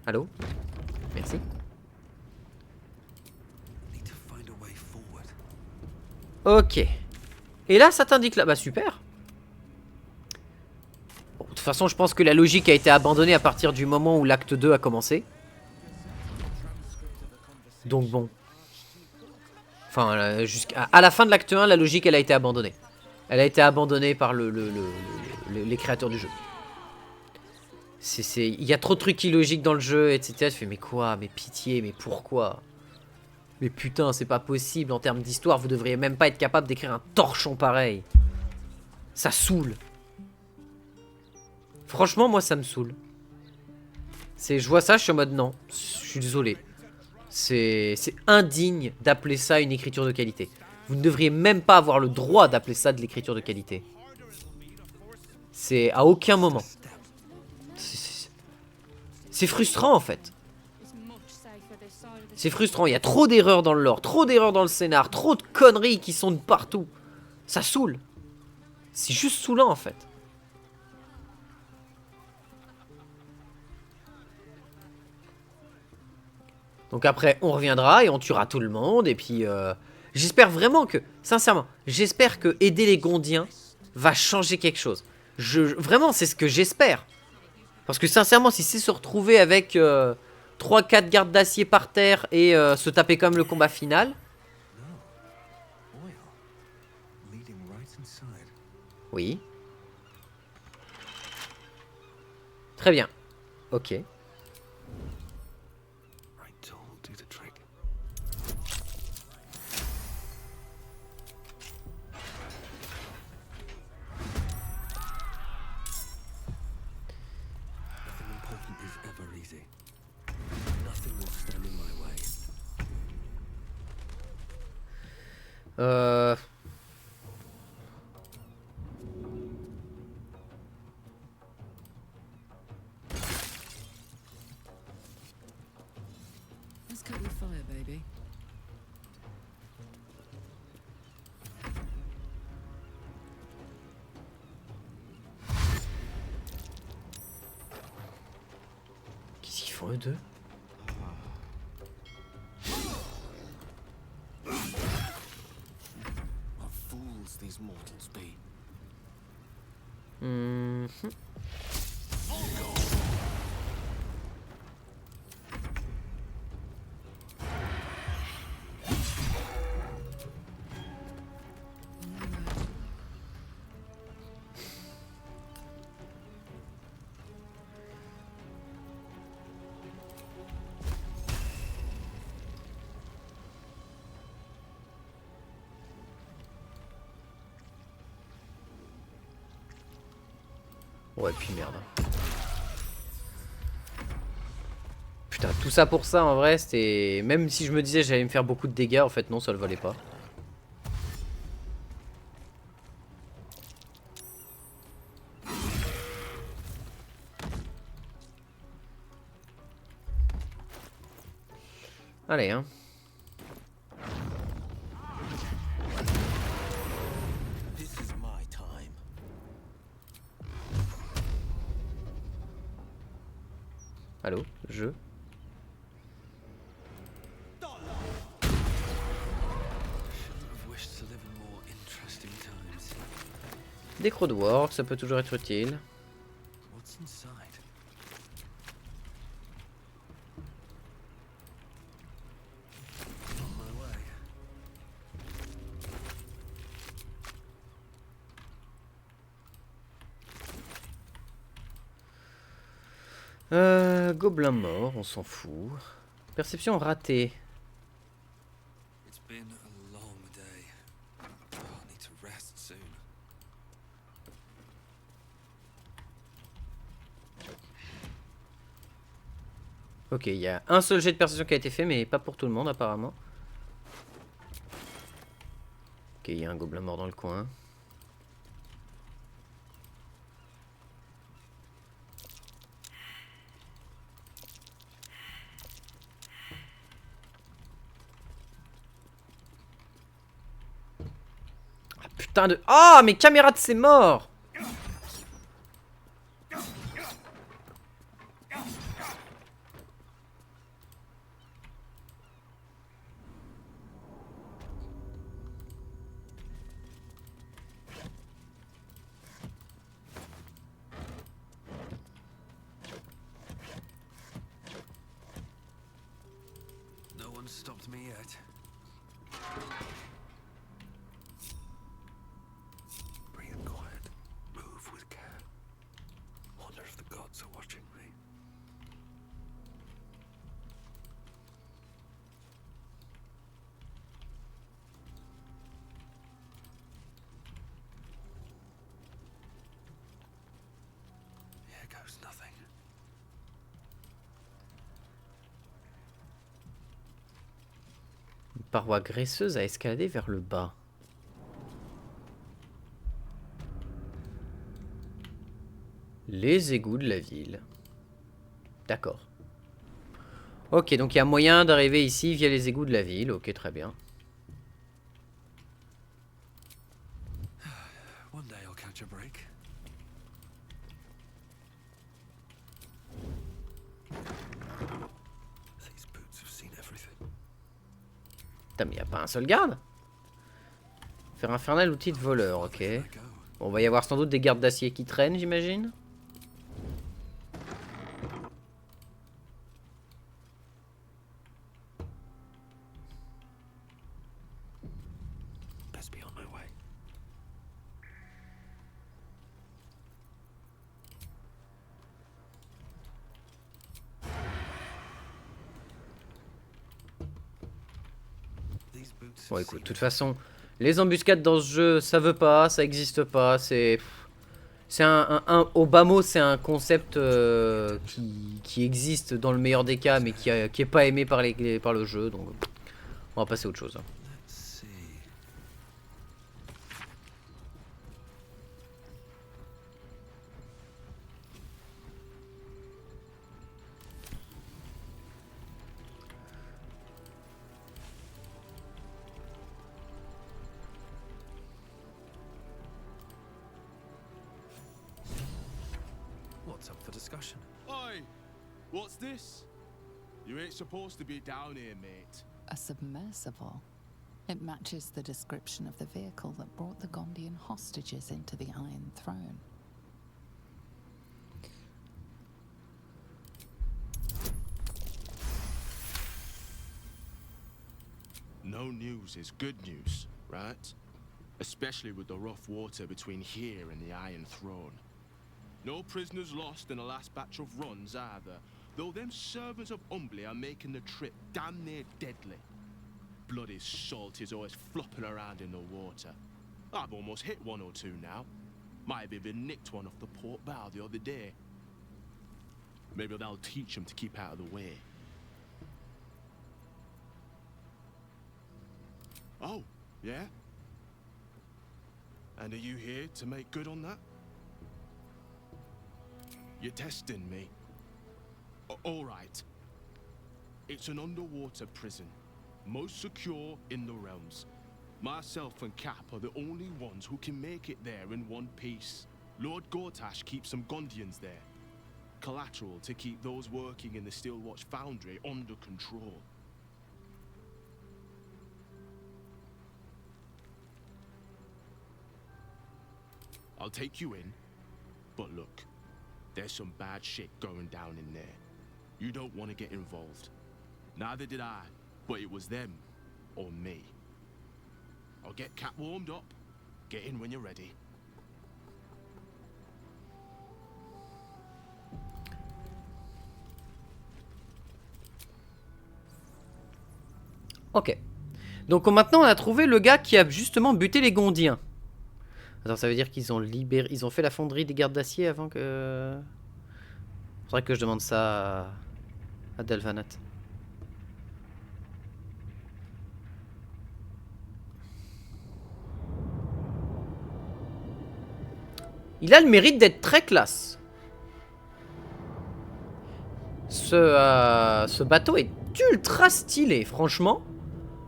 Allô? Merci. Need to find a way forward. Ok. Et là, ça t'indique là. Bah super. Bon, de toute façon, je pense que la logique a été abandonnée à partir du moment où l'acte 2 a commencé. Donc bon. Enfin, jusqu'à la fin de l'acte 1, la logique, elle a été abandonnée. Elle a été abandonnée par les créateurs du jeu. Il y a trop de trucs illogiques dans le jeu, etc. Tu fais, mais quoi? Mais pitié, mais pourquoi? Mais putain, c'est pas possible. En termes d'histoire, vous devriez même pas être capable d'écrire un torchon pareil. Ça saoule. Franchement, moi, ça me saoule. Je vois ça, je suis en mode non. Je suis désolé. C'est indigne d'appeler ça une écriture de qualité. Vous ne devriez même pas avoir le droit d'appeler ça de l'écriture de qualité. C'est à aucun moment. C'est frustrant en fait. C'est frustrant, il y a trop d'erreurs dans le lore, trop d'erreurs dans le scénar, trop de conneries qui sont de partout. Ça saoule. C'est juste saoulant en fait. Donc après, on reviendra et on tuera tout le monde. Et puis, j'espère vraiment que, sincèrement, j'espère que aider les Gondiens va changer quelque chose. Vraiment, c'est ce que j'espère. Parce que sincèrement, si c'est se retrouver avec 3-4 gardes d'acier par terre et se taper comme le combat final. No. Oil. Leading right inside. Oui. Très bien. Ok. Right tool, do the trick. Nothing important is ever easy. Nothing will stand in my way. Euh... Let's cut your fire, baby. Qu'est-ce qu'ils font eux deux? What fools these mortals be. Mhm. Ouais, puis merde. Putain, tout ça pour ça, en vrai, c'était... Même si je me disais j'allais me faire beaucoup de dégâts, en fait, non, ça le valait pas. Allez, hein. This is my time. Allô, je... Shouldn't have wished to live in more interesting times. Des crowdworks, ça peut toujours être utile. What's inside? On my way. Gobelin mort, on s'en fout. Perception ratée. It's been a long day. Oh, I need to rest soon. Ok, il y a un seul jet de perception qui a été fait, mais pas pour tout le monde apparemment. Ok, il y a un gobelin mort dans le coin. Ah, putain de... Ah, mes camarades, c'est mort! No one stopped me yet. Breathe quiet. Move with care. Wonder if the gods are watching me. Here goes nothing. Une paroi graisseuse à escalader vers le bas. Les égouts de la ville. D'accord. Ok, donc il y a moyen d'arriver ici via les égouts de la ville. Ok, très bien. One day I'll catch a break. These boots have seen everything. Putain, mais il n'y a pas un seul garde? Faire infernal outil de voleur, ok. Where go? Bon, on va y avoir sans doute des gardes d'acier qui traînent, j'imagine. these boots Bon have écoute, de seen toute façon, les embuscades dans ce jeu, ça veut pas, ça existe pas, c'est... C'est au bas mot, c'est un concept qui existe dans le meilleur des cas, mais qui est pas aimé par, par le jeu, donc on va passer à autre chose. Let's see. What's up for discussion? Oi! What's this? You ain't supposed to be down here, mate. A submersible. It matches the description of the vehicle that brought the Gondian hostages into the Iron Throne. No news is good news, right? Especially with the rough water between here and the Iron Throne. No prisoners lost in the last batch of runs either, though them servants of Umbly are making the trip damn near deadly. Bloody salt is always flopping around in the water. I've almost hit one or two now. Might have even nicked one off the port bow the other day. Maybe that'll teach them to keep out of the way. Oh, yeah? And are you here to make good on that? You're testing me. All right. It's an underwater prison, most secure in the realms. Myself and Cap are the only ones who can make it there in one piece. Lord Gortash keeps some Gondians there. Collateral to keep those working in the Steelwatch Foundry under control. I'll take you in, but look, there's some bad shit going down in there. You don't want to get involved. Neither did I, but it was them, or me. I'll get Cat warmed up. Get in when you're ready. Ok. Donc maintenant on a trouvé le gars qui a justement buté les Gondiens. Attends, ça veut dire qu'ils ont libéré... Ils ont fait la fonderie des gardes d'acier avant que... Faudrait que je demande ça à Delvanat. Il a le mérite d'être très classe. Ce bateau est ultra stylé, franchement.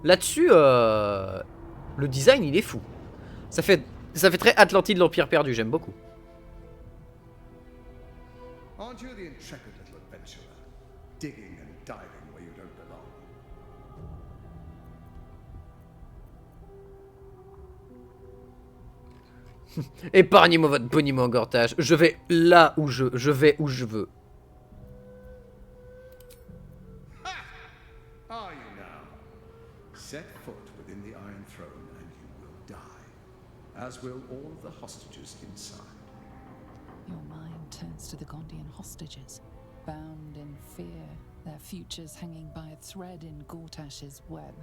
Là-dessus, le design, il est fou. Ça fait très Atlantide, l'Empire perdu, j'aime beaucoup. Aren't you the intrepid little adventurer, digging and diving where you don't belong? Épargnez-moi votre boniment Gortache. Je vais là où je vais où je veux. Are you now? Set foot within the Iron Throne and you will die, as will all of the hostages inside. Your mind turns to the Gondian hostages, bound in fear, their futures hanging by a thread in Gortash's web.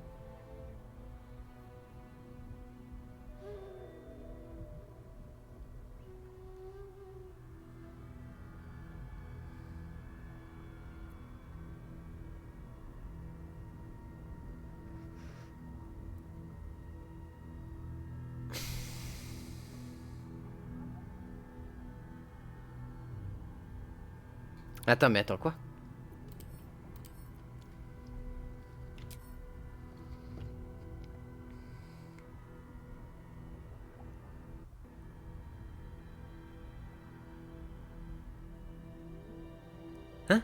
Attends, mais attends, quoi? Hein?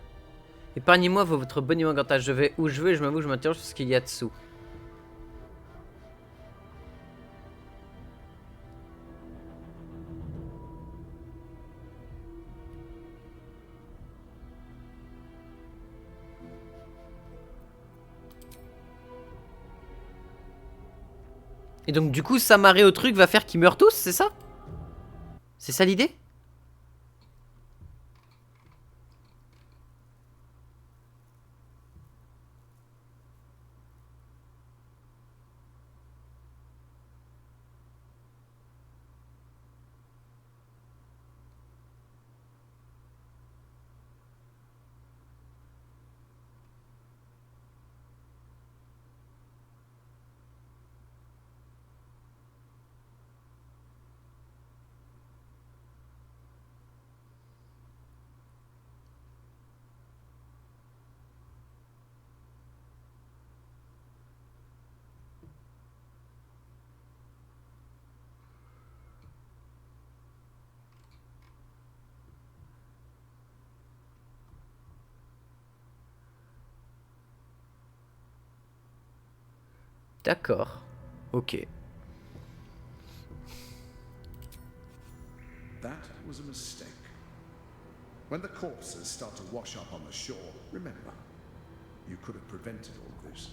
Épargnez-moi votre boniment Gortache. Je vais où je veux et je m'avoue, je m'interroge sur ce qu'il y a dessous. Et donc du coup, s'amarrer au truc va faire qu'ils meurent tous, c'est ça? C'est ça l'idée? D'accord. Ok. That was a mistake. When the corpses start to wash up on the shore, remember, you could have prevented all this.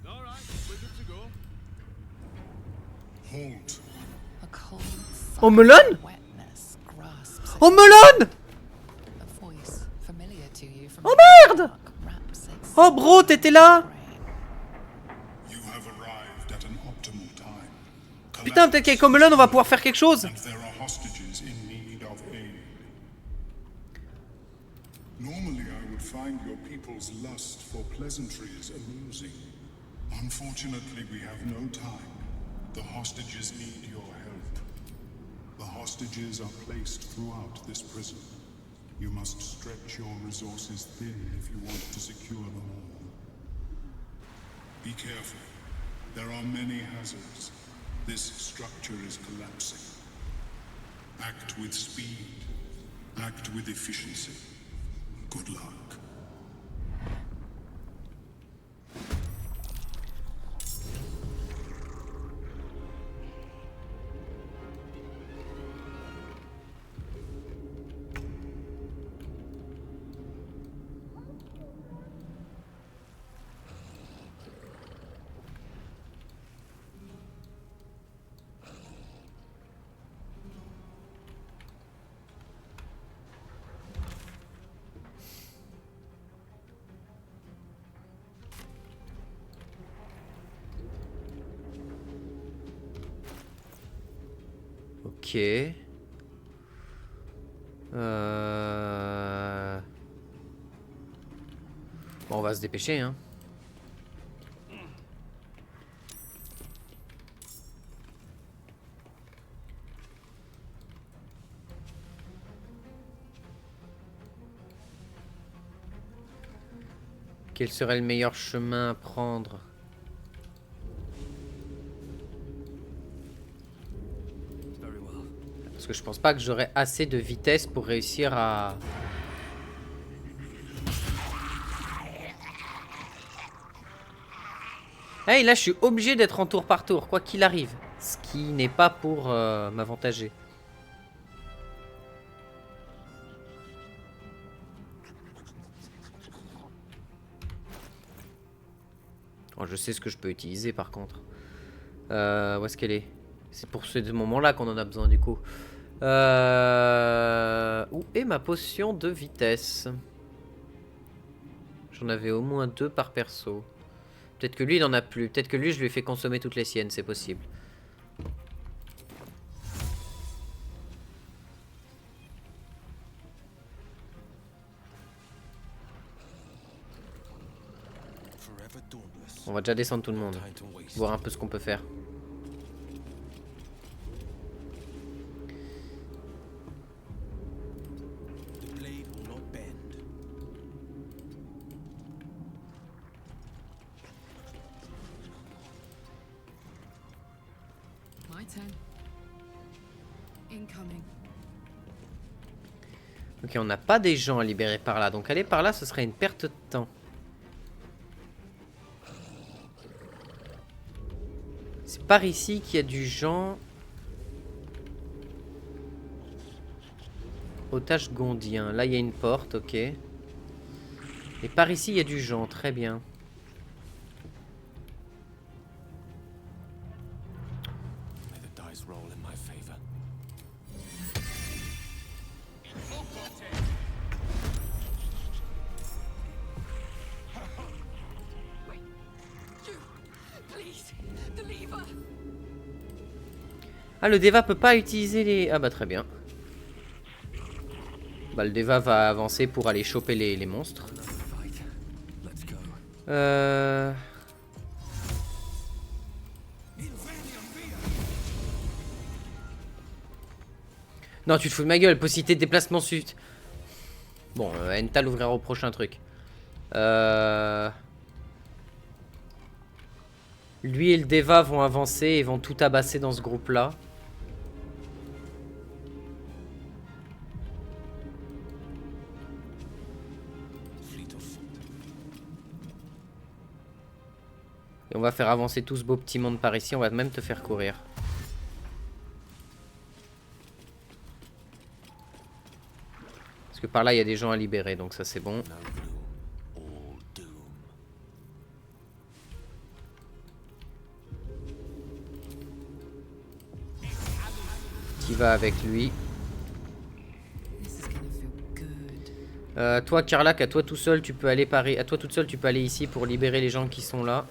All right, we're good to go. Halt. A cold Oh, sigh melon? of wetness grasps Oh, at melon! a voice familiar to you from Oh, the merde! dark wraps its Oh, bro, t'étais là? brain. You have arrived at an optimal time. Putain, peut-être qu'avec Homelon, on va pouvoir faire quelque chose. And there are hostages in need of aid. Normally, I would find your people's lust for pleasantries amusing. Unfortunately, we have no time. The hostages need your help. The hostages are placed throughout this prison. You must stretch your resources thin if you want to secure them all. Be careful. There are many hazards. This structure is collapsing. Act with speed. Act with efficiency. Good luck. Ok. Bon, on va se dépêcher, hein. Quel serait le meilleur chemin à prendre? Very well. Parce que je pense pas que j'aurai assez de vitesse pour réussir à... Hey, là je suis obligé d'être en tour par tour, quoi qu'il arrive. Ce qui n'est pas pour m'avantager. Oh, je sais ce que je peux utiliser par contre. Où est-ce qu'elle est? C'est pour ce moment-là qu'on en a besoin du coup. Où est ma potion de vitesse? J'en avais au moins 2 par perso. Peut-être que lui il en a plus. Peut-être que lui je lui ai fait consommer toutes les siennes, c'est possible. Forever dauntless. On va déjà descendre tout le monde. Time to waste. Voir un peu ce qu'on peut faire. The blade will not bend. My turn. Incoming. Ok, on n'a pas des gens à libérer par là. Donc aller par là, ce serait une perte de temps. C'est par ici qu'il y a du gens. Otage gondien. Là, il y a une porte, ok. Et par ici, il y a du gens. Très bien. May the dice roll in my favor. Ah, le Deva peut pas utiliser les... Ah bah très bien. Bah, le Deva va avancer pour aller choper les monstres. Non, tu te fous de ma gueule, possibilité de déplacement sud. Bon, Ental ouvrira au prochain truc. Lui et le Deva vont avancer et vont tout tabasser dans ce groupe-là. Et on va faire avancer tout ce beau petit monde par ici. On va même te faire courir. Parce que par là, il y a des gens à libérer. Donc ça, c'est bon. Qui va avec lui. Toi, Karlach, à toi tout seul, tu peux aller parer. À toi toute seule, tu peux aller ici pour libérer les gens qui sont là.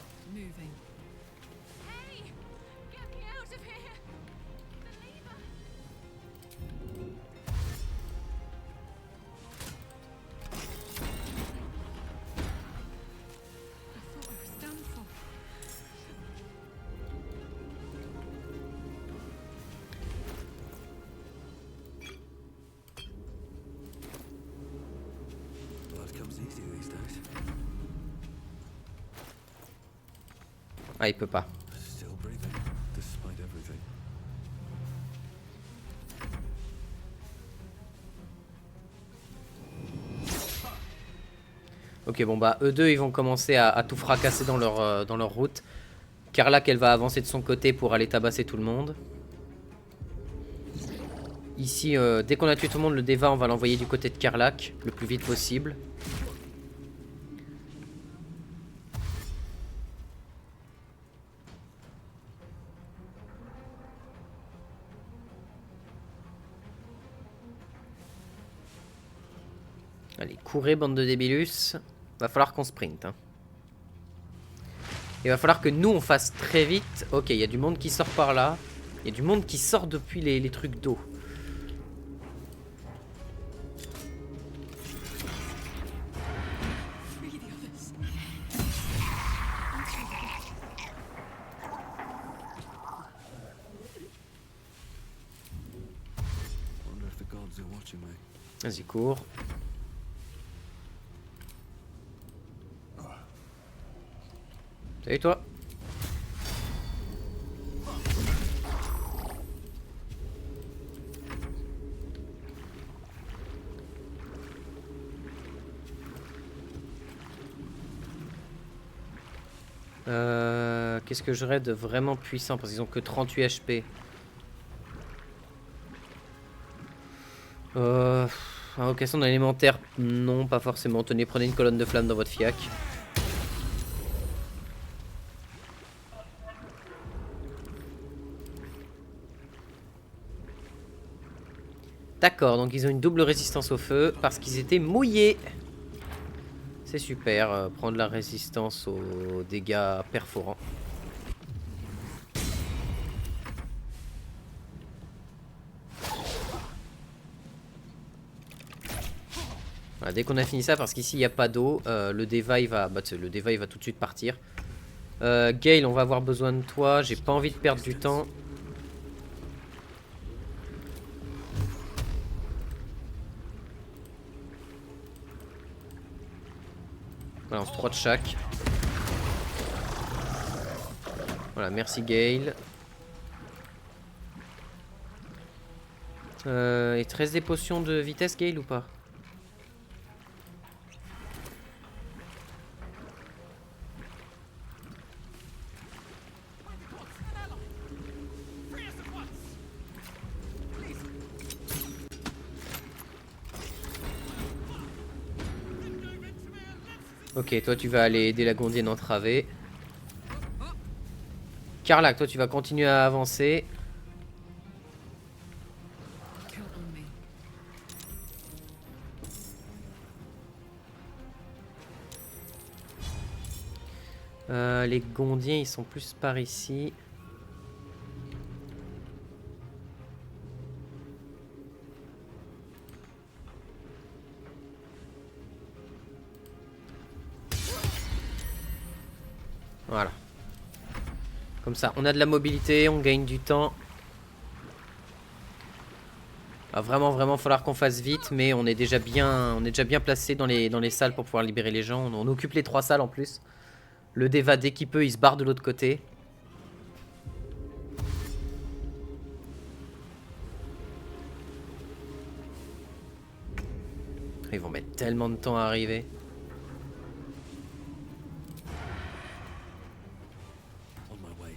Ah, il peut pas. Ok, bon bah eux deux ils vont commencer à tout fracasser dans leur route. Karlach elle va avancer de son côté pour aller tabasser tout le monde. Ici, dès qu'on a tué tout le monde, le Deva on va l'envoyer du côté de Karlach le plus vite possible. Allez, courez bande de débilus. Va falloir qu'on sprint. Hein. Il va falloir que nous on fasse très vite. Ok, il y a du monde qui sort par là. Il y a du monde qui sort depuis les trucs d'eau. Vas-y, cours. Salut toi. Qu'est-ce que j'aurais de vraiment puissant parce qu'ils ont que 38 HP. Invocation d'un élémentaire, non, pas forcément. Tenez, prenez une colonne de flamme dans votre fiac. D'accord, donc ils ont une double résistance au feu parce qu'ils étaient mouillés. C'est super, prendre la résistance aux dégâts perforants. Voilà, dès qu'on a fini ça, parce qu'ici il n'y a pas d'eau, le Deva il va, le Deva il va tout de suite partir. Gale, on va avoir besoin de toi, j'ai pas envie de perdre du temps. Balance 3 de chaque. Voilà, merci Gale. Et 13 des potions de vitesse Gale ou pas? Ok, toi tu vas aller aider la Gondienne entravée. Karlach, toi tu vas continuer à avancer. Les Gondiens ils sont plus par ici. Voilà. Comme ça, on a de la mobilité, on gagne du temps. Va vraiment falloir qu'on fasse vite, mais on est déjà bien placé dans les salles pour pouvoir libérer les gens. On occupe les 3 salles en plus. Le Deva, dès qu'il peut, il se barre de l'autre côté. Ils vont mettre tellement de temps à arriver. On my way.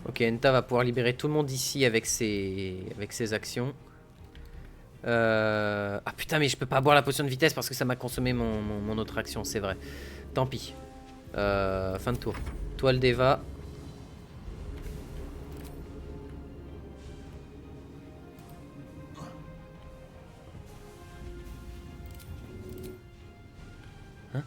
Ok, Enta va pouvoir libérer tout le monde ici avec ses actions. Ah putain, mais je peux pas boire la potion de vitesse parce que ça m'a consommé mon autre action, c'est vrai. Tant pis. Fin de tour. Toi le Deva. Hein?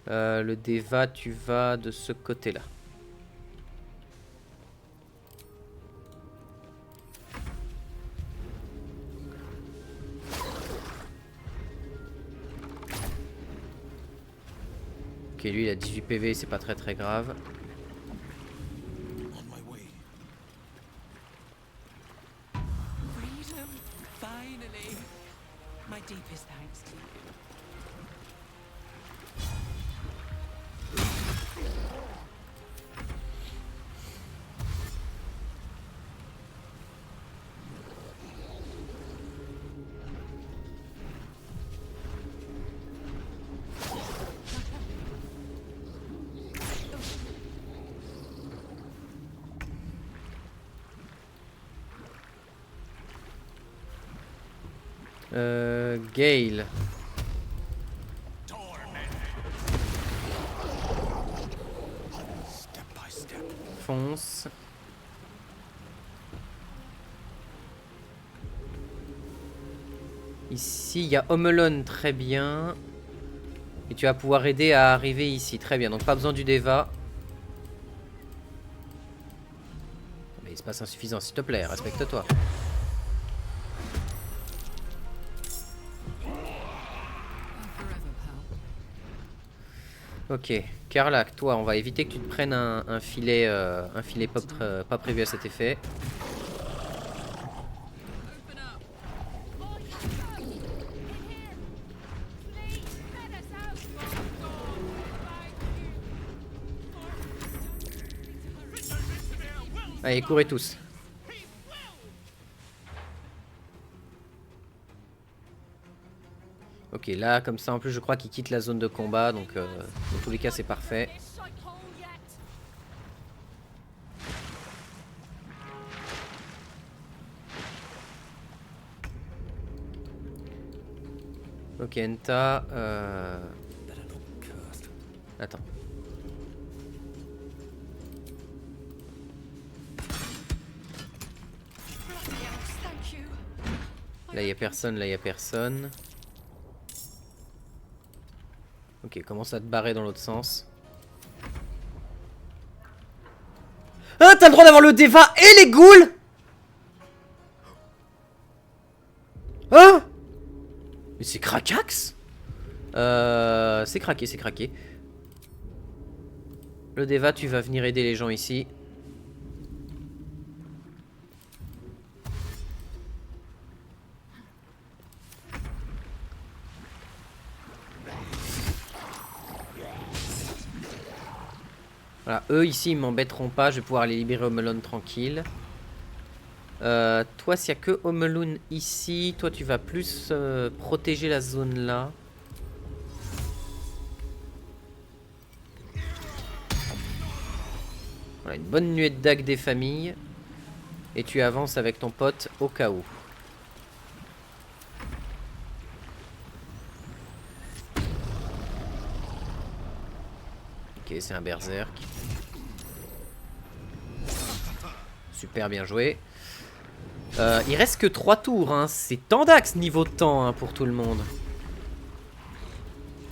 Le Deva, tu vas de ce côté-là. Ok, lui il a 18 PV, c'est pas très grave. On my way. Freedom, finally. My deepest thanks to you. Gale. Step by step. Fonce. Ici, il y a Home Alone, très bien. Et tu vas pouvoir aider à arriver ici, très bien. Donc pas besoin du Deva. Mais il se passe insuffisant, s'il te plaît, respecte-toi. Ok, Karlak, toi, on va éviter que tu te prennes un filet pas prévu à cet effet. Allez, courez tous. Ok, là, comme ça, en plus, je crois qu'il quitte la zone de combat, donc dans tous les cas, c'est parfait. Ok, Enta. Attends. Là, il n'y a personne, là, il n'y a personne. Ok, commence à te barrer dans l'autre sens. Ah, t'as le droit d'avoir le Deva et les ghouls. Hein? Mais c'est Krakax? C'est craqué, c'est craqué. Le Deva, tu vas venir aider les gens ici. Voilà, eux ici ils m'embêteront pas, je vais pouvoir les libérer au melon tranquille. Toi s'il n'y a que Homeloon ici, toi tu vas plus protéger la zone là. Voilà, une bonne nuée de dagues des familles. Et tu avances avec ton pote au cas où. Ok, c'est un berserk. Super bien joué. Il reste que 3 tours, hein. C'est tendax niveau temps hein, pour tout le monde.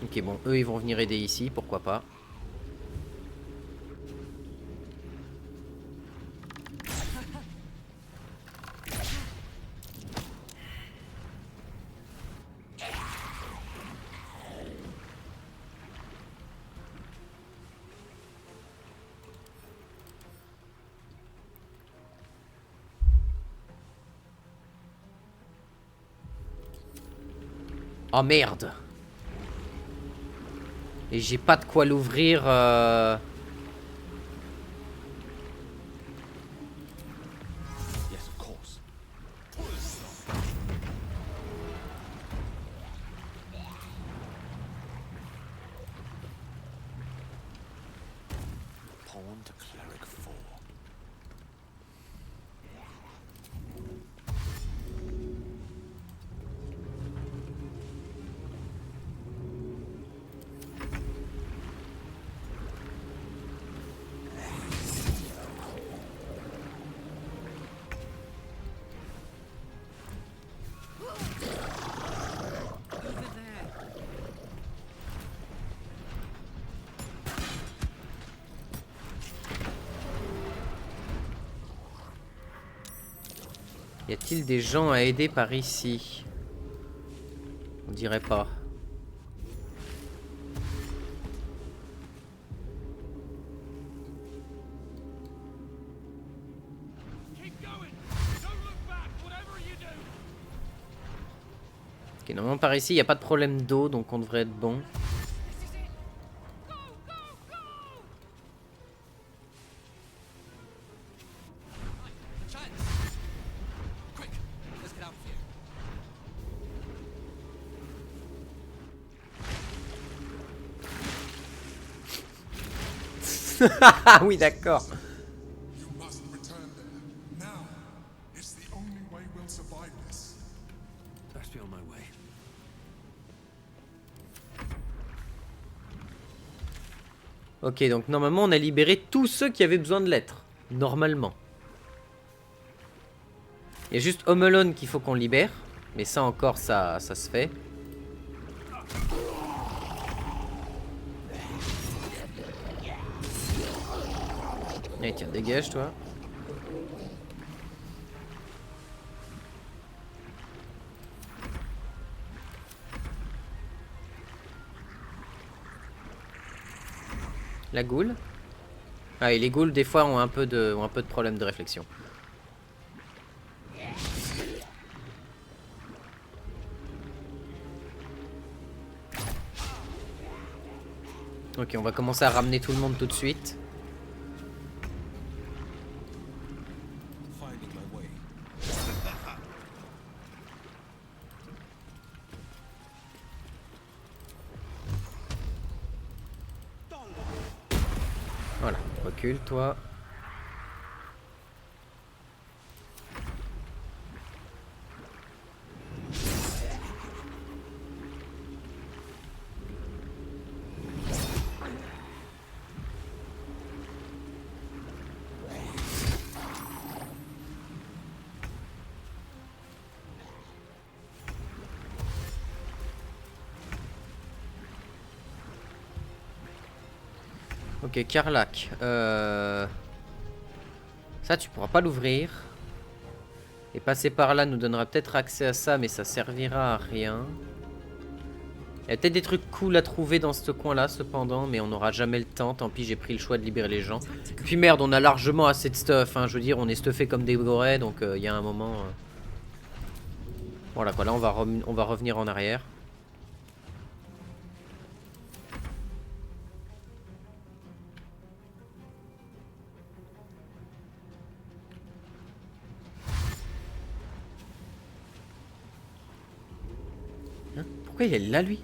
Ok, bon, eux ils vont venir aider ici, pourquoi pas. Oh merde. Et j'ai pas de quoi l'ouvrir. Yes, of course. Pawn to cleric 4. Over there. Y a-t-il des gens à aider par ici? On dirait pas. Ok, normalement par ici, il n'y a pas de problème d'eau, donc on devrait être bon. Quick, let's get out of here. Ah oui, d'accord. You must return there. Now. It's the only way we'll survive this. Best be on my way. Ok, donc normalement on a libéré tous ceux qui avaient besoin de l'être. Normalement. Il y a juste Home Alone qu'il faut qu'on libère. Mais ça encore, ça se fait. Allez, tiens, dégage toi. La goule. Ah, et les ghouls des fois ont un peu de problème de réflexion. Ok, on va commencer à ramener tout le monde tout de suite. Finding my way. Voilà, recule toi. Ok, Karlach. Ça, tu pourras pas l'ouvrir. Et passer par là nous donnera peut-être accès à ça, mais ça servira à rien. Il y a peut-être des trucs cool à trouver dans ce coin-là, cependant, mais on n'aura jamais le temps. Tant pis, j'ai pris le choix de libérer les gens. Puis merde, on a largement assez de stuff. Hein. Je veux dire, on est stuffé comme des gorées, donc il y a un moment... Voilà quoi, là on va revenir en arrière. Hein? Pourquoi il est là lui?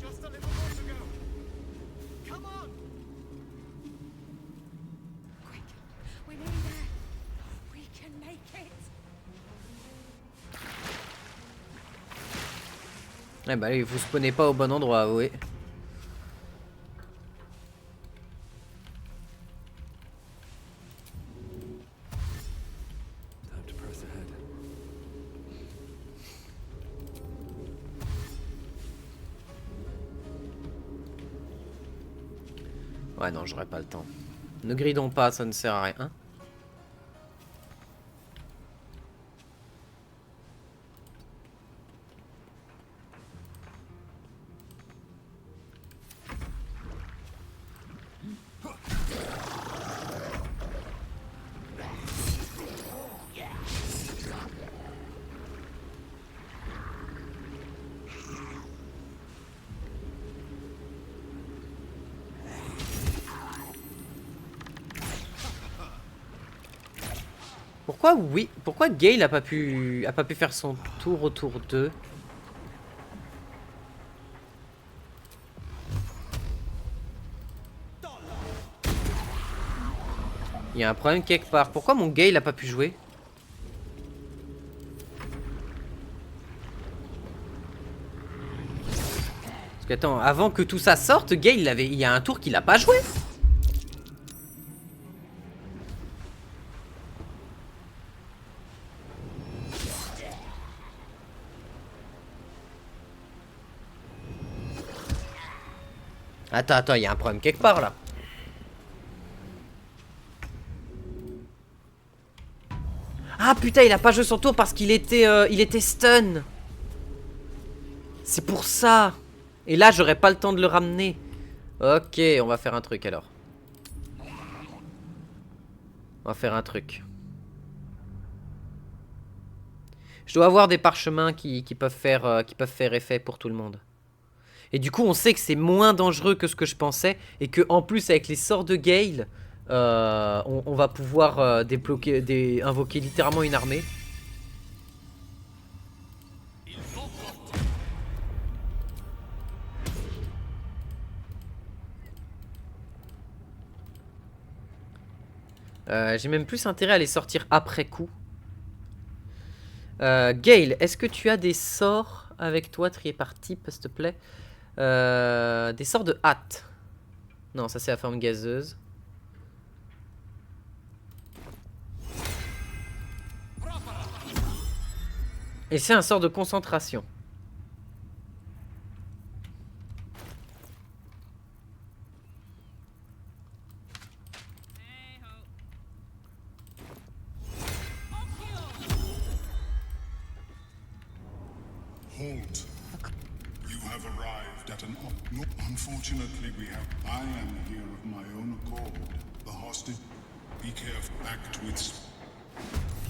Just a little more to go. Come on! Quick, we're nearly there. We can make it. Eh bah vous spawnez pas au bon endroit, oui. Time to press ahead. Ouais non, j'aurais pas le temps. Ne gridons pas, ça ne sert à rien. Pourquoi Gale a pas pu faire son tour autour d'eux? Il y a un problème quelque part. Pourquoi mon Gale a pas pu jouer? Parce que attends, avant que tout ça sorte, Gale il y a un tour qu'il a pas joué. Attends, il y a un problème quelque part là. Ah putain, il a pas joué son tour parce qu'il était stun. C'est pour ça. Et là, j'aurais pas le temps de le ramener. Ok, on va faire un truc alors. On va faire un truc. Je dois avoir des parchemins qui peuvent faire effet pour tout le monde. Et du coup, on sait que c'est moins dangereux que ce que je pensais. Et que en plus, avec les sorts de Gale, on va pouvoir invoquer littéralement une armée. J'ai même plus intérêt à les sortir après coup. Gale, est-ce que tu as des sorts avec toi triés par type, s'il te plaît? Des sorts de hâte. Non, ça c'est la forme gazeuse. Et c'est un sort de concentration. Halt. You have arrived at an no, unfortunately we have I am here of my own accord. The hostage be careful back to its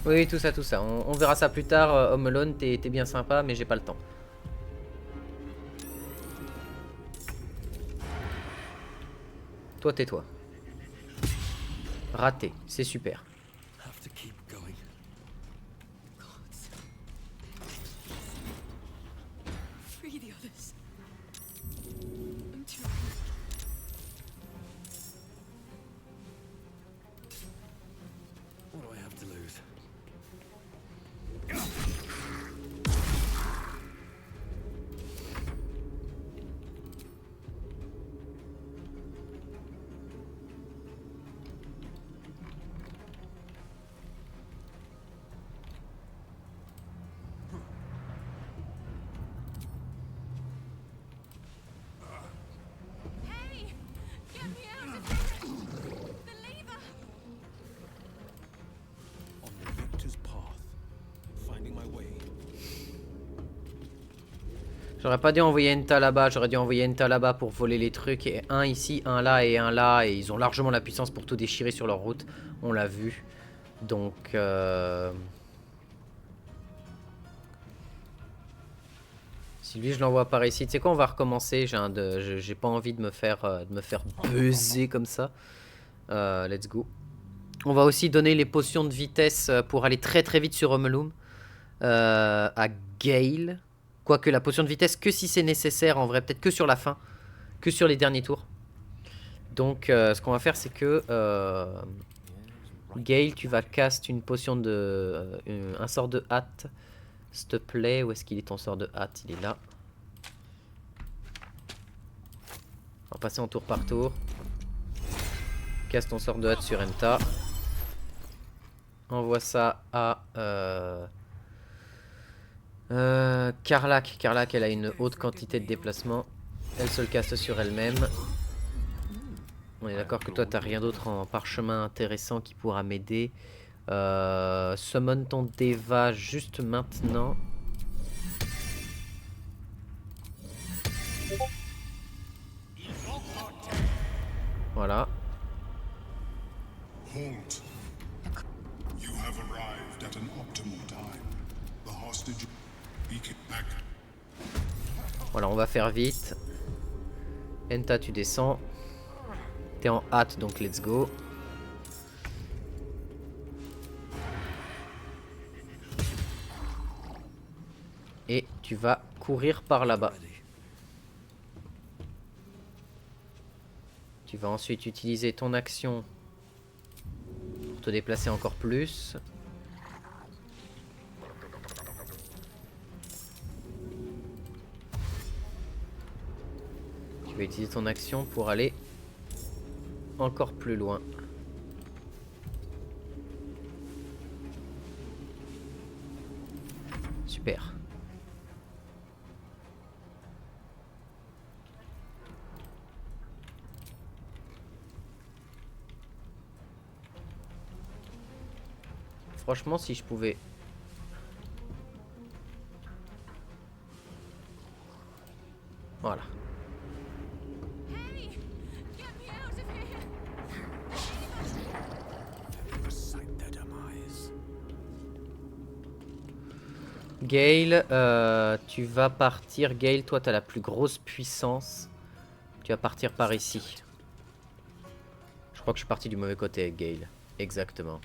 Oui, tout ça. On verra ça plus tard. Home Alone, t'es bien sympa, mais j'ai pas le temps. Toi, tais-toi. Raté, c'est super. Have to keep going. Free the others. I'm too. What do I have to lose? Hey! Get me out of here! The lever! On the victor's path, finding my way. J'aurais pas dû envoyer Enta là-bas, j'aurais dû envoyer Enta là-bas pour voler les trucs. Et un ici, un là et un là. Et ils ont largement la puissance pour tout déchirer sur leur route. On l'a vu. Donc... Si lui je l'envoie par ici, tu sais quoi, on va recommencer. J'ai pas envie de me faire buzzer comme ça. Let's go. On va aussi donner les potions de vitesse pour aller très très vite sur Homeloom. À Gale. Quoique la potion de vitesse que si c'est nécessaire, en vrai, peut-être que sur la fin. Que sur les derniers tours. Donc ce qu'on va faire c'est que... Gale, tu vas cast une potion de... un sort de hâte. S'il te plaît, où est-ce qu'il est ton sort de hâte? Il est là. On va passer en tour par tour. Casse ton sort de hâte sur Enta. Envoie ça à... Karlach. Karlach, elle a une haute quantité de déplacement. Elle se le casse sur elle-même. On est d'accord que toi, t'as rien d'autre en parchemin intéressant qui pourra m'aider. Summon ton Deva juste maintenant. Voilà. halt. You have arrived at an optimal time. The hostage be back. Voilà, on va faire vite. Enta, tu descends. T'es en hâte, donc let's go. Et tu vas courir par là-bas. Tu vas ensuite utiliser ton action pour te déplacer encore plus. Tu vas utiliser ton action pour aller encore plus loin. Super. Franchement, si je pouvais... Voilà. Hey! Get me out of here! Recite their demise. Gale, tu vas partir. Gale, toi, t'as la plus grosse puissance. Tu vas partir par ici. Je crois que je suis parti du mauvais côté avec Gale. Exactement.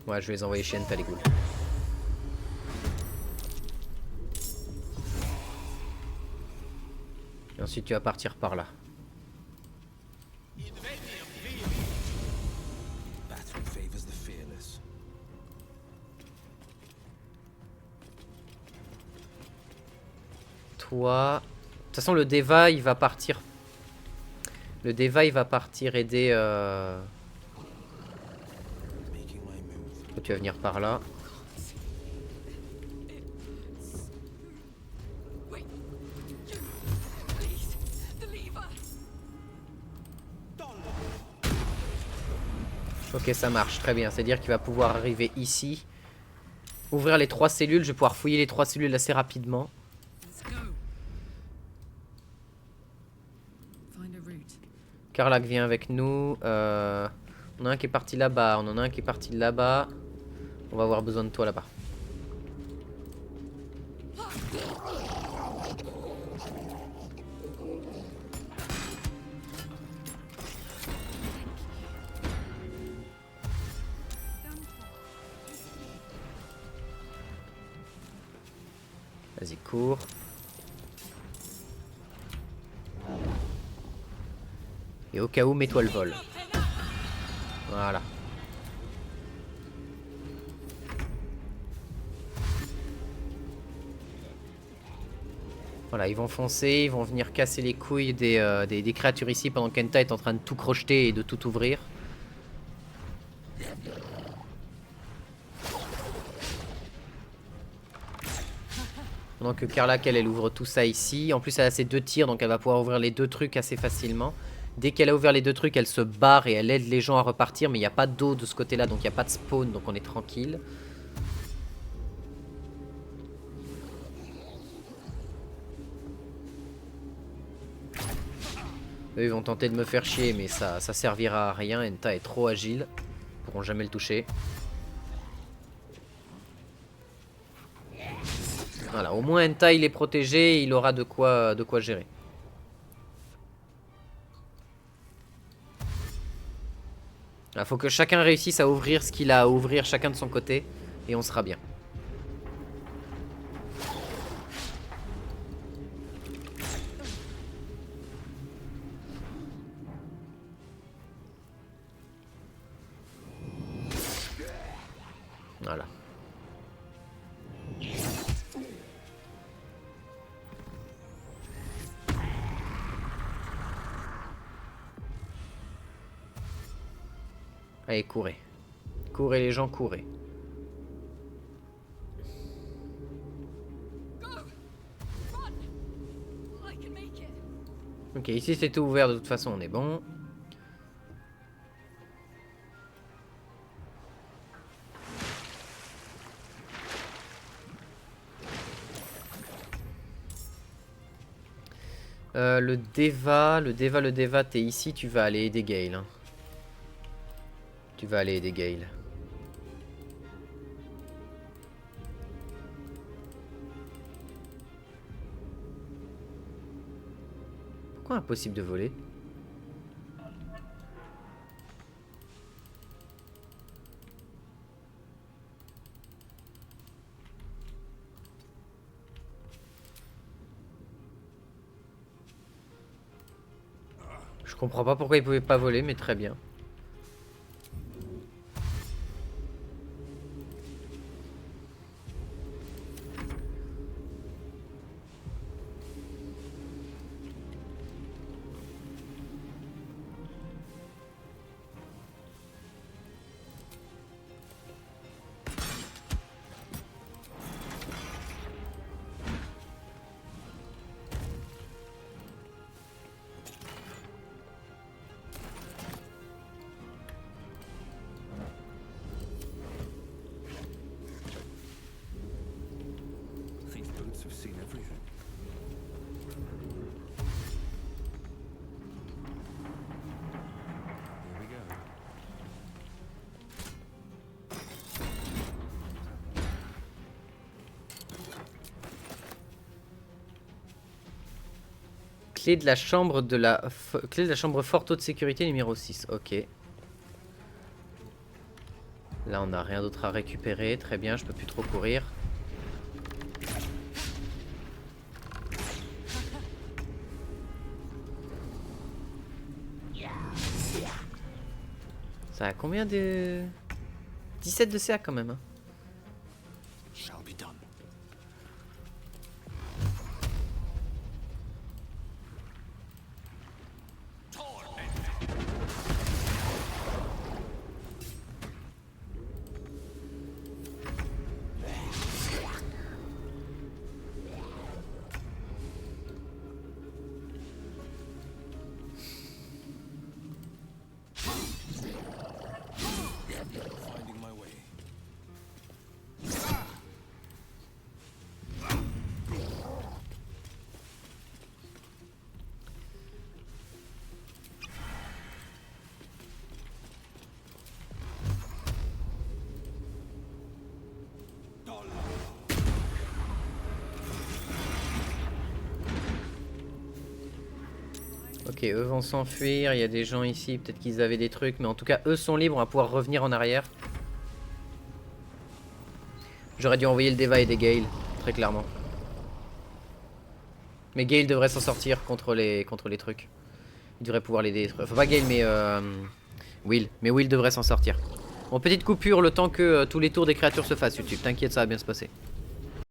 Ouais, je vais les envoyer chez Enta, les ghouls. Et ensuite, tu vas partir par là. Battle favors the fearless. Toi... De toute façon, le Deva, il va partir... Le Deva, il va partir aider... Making my move. Toi, tu vas venir par là. Wait! Please! The lever! Ok, ça marche, très bien. C'est-à-dire qu'il va pouvoir arriver ici. Ouvrir les 3 cellules. Je vais pouvoir fouiller les 3 cellules assez rapidement. Let's go! Find a route. Karlach vient avec nous. On a un qui est parti là-bas. On en a un qui est parti là-bas. On va avoir besoin de toi là-bas. Vas-y, cours. Et au cas où, mets-toi le vol. Voilà. Voilà, ils vont foncer, ils vont venir casser les couilles des créatures ici pendant qu'Enta est en train de tout crocheter et de tout ouvrir. Pendant que Karlach, elle ouvre tout ça ici. En plus, elle a ses 2 tirs, donc elle va pouvoir ouvrir les 2 trucs assez facilement. Dès qu'elle a ouvert les 2 trucs, elle se barre et elle aide les gens à repartir. Mais il n'y a pas d'eau de ce côté-là, donc il n'y a pas de spawn, donc on est tranquille. Eux, ils vont tenter de me faire chier, mais ça servira à rien. Enta est trop agile. Ils pourront jamais le toucher. Voilà, au moins Enta il est protégé et il aura de quoi gérer. Il faut que chacun réussisse à ouvrir ce qu'il a à ouvrir chacun de son côté et on sera bien. Voilà. Allez, courez. Courez les gens, courez. Go! Run! I can make it. Ok, ici c'est tout ouvert de toute façon, on est bon. Le Deva, t'es ici, tu vas aller aider Gale. Hein. Tu vas aller aider Gale. Pourquoi impossible de voler? comprends pas pourquoi il pouvait pas voler, mais très bien. These boots have seen everything. Here we go. Clé de la chambre clé de la chambre forte haute sécurité numéro 6. Ok. Là on n'a rien d'autre à récupérer. Très bien, je peux plus trop courir. Ça a combien de... 17 de CA quand même hein. Shall be done. Finding my way. Ok, eux vont s'enfuir, il y a des gens ici, peut-être qu'ils avaient des trucs, mais en tout cas eux sont libres, on va pouvoir revenir en arrière. J'aurais dû envoyer le Deva et des Gale, très clairement. Mais Gale devrait s'en sortir contre les trucs. Il devrait pouvoir l'aider. Enfin pas Gale mais Will. Mais Will devrait s'en sortir. Bon, petite coupure le temps que tous les tours des créatures se fassent YouTube, t'inquiète ça va bien se passer.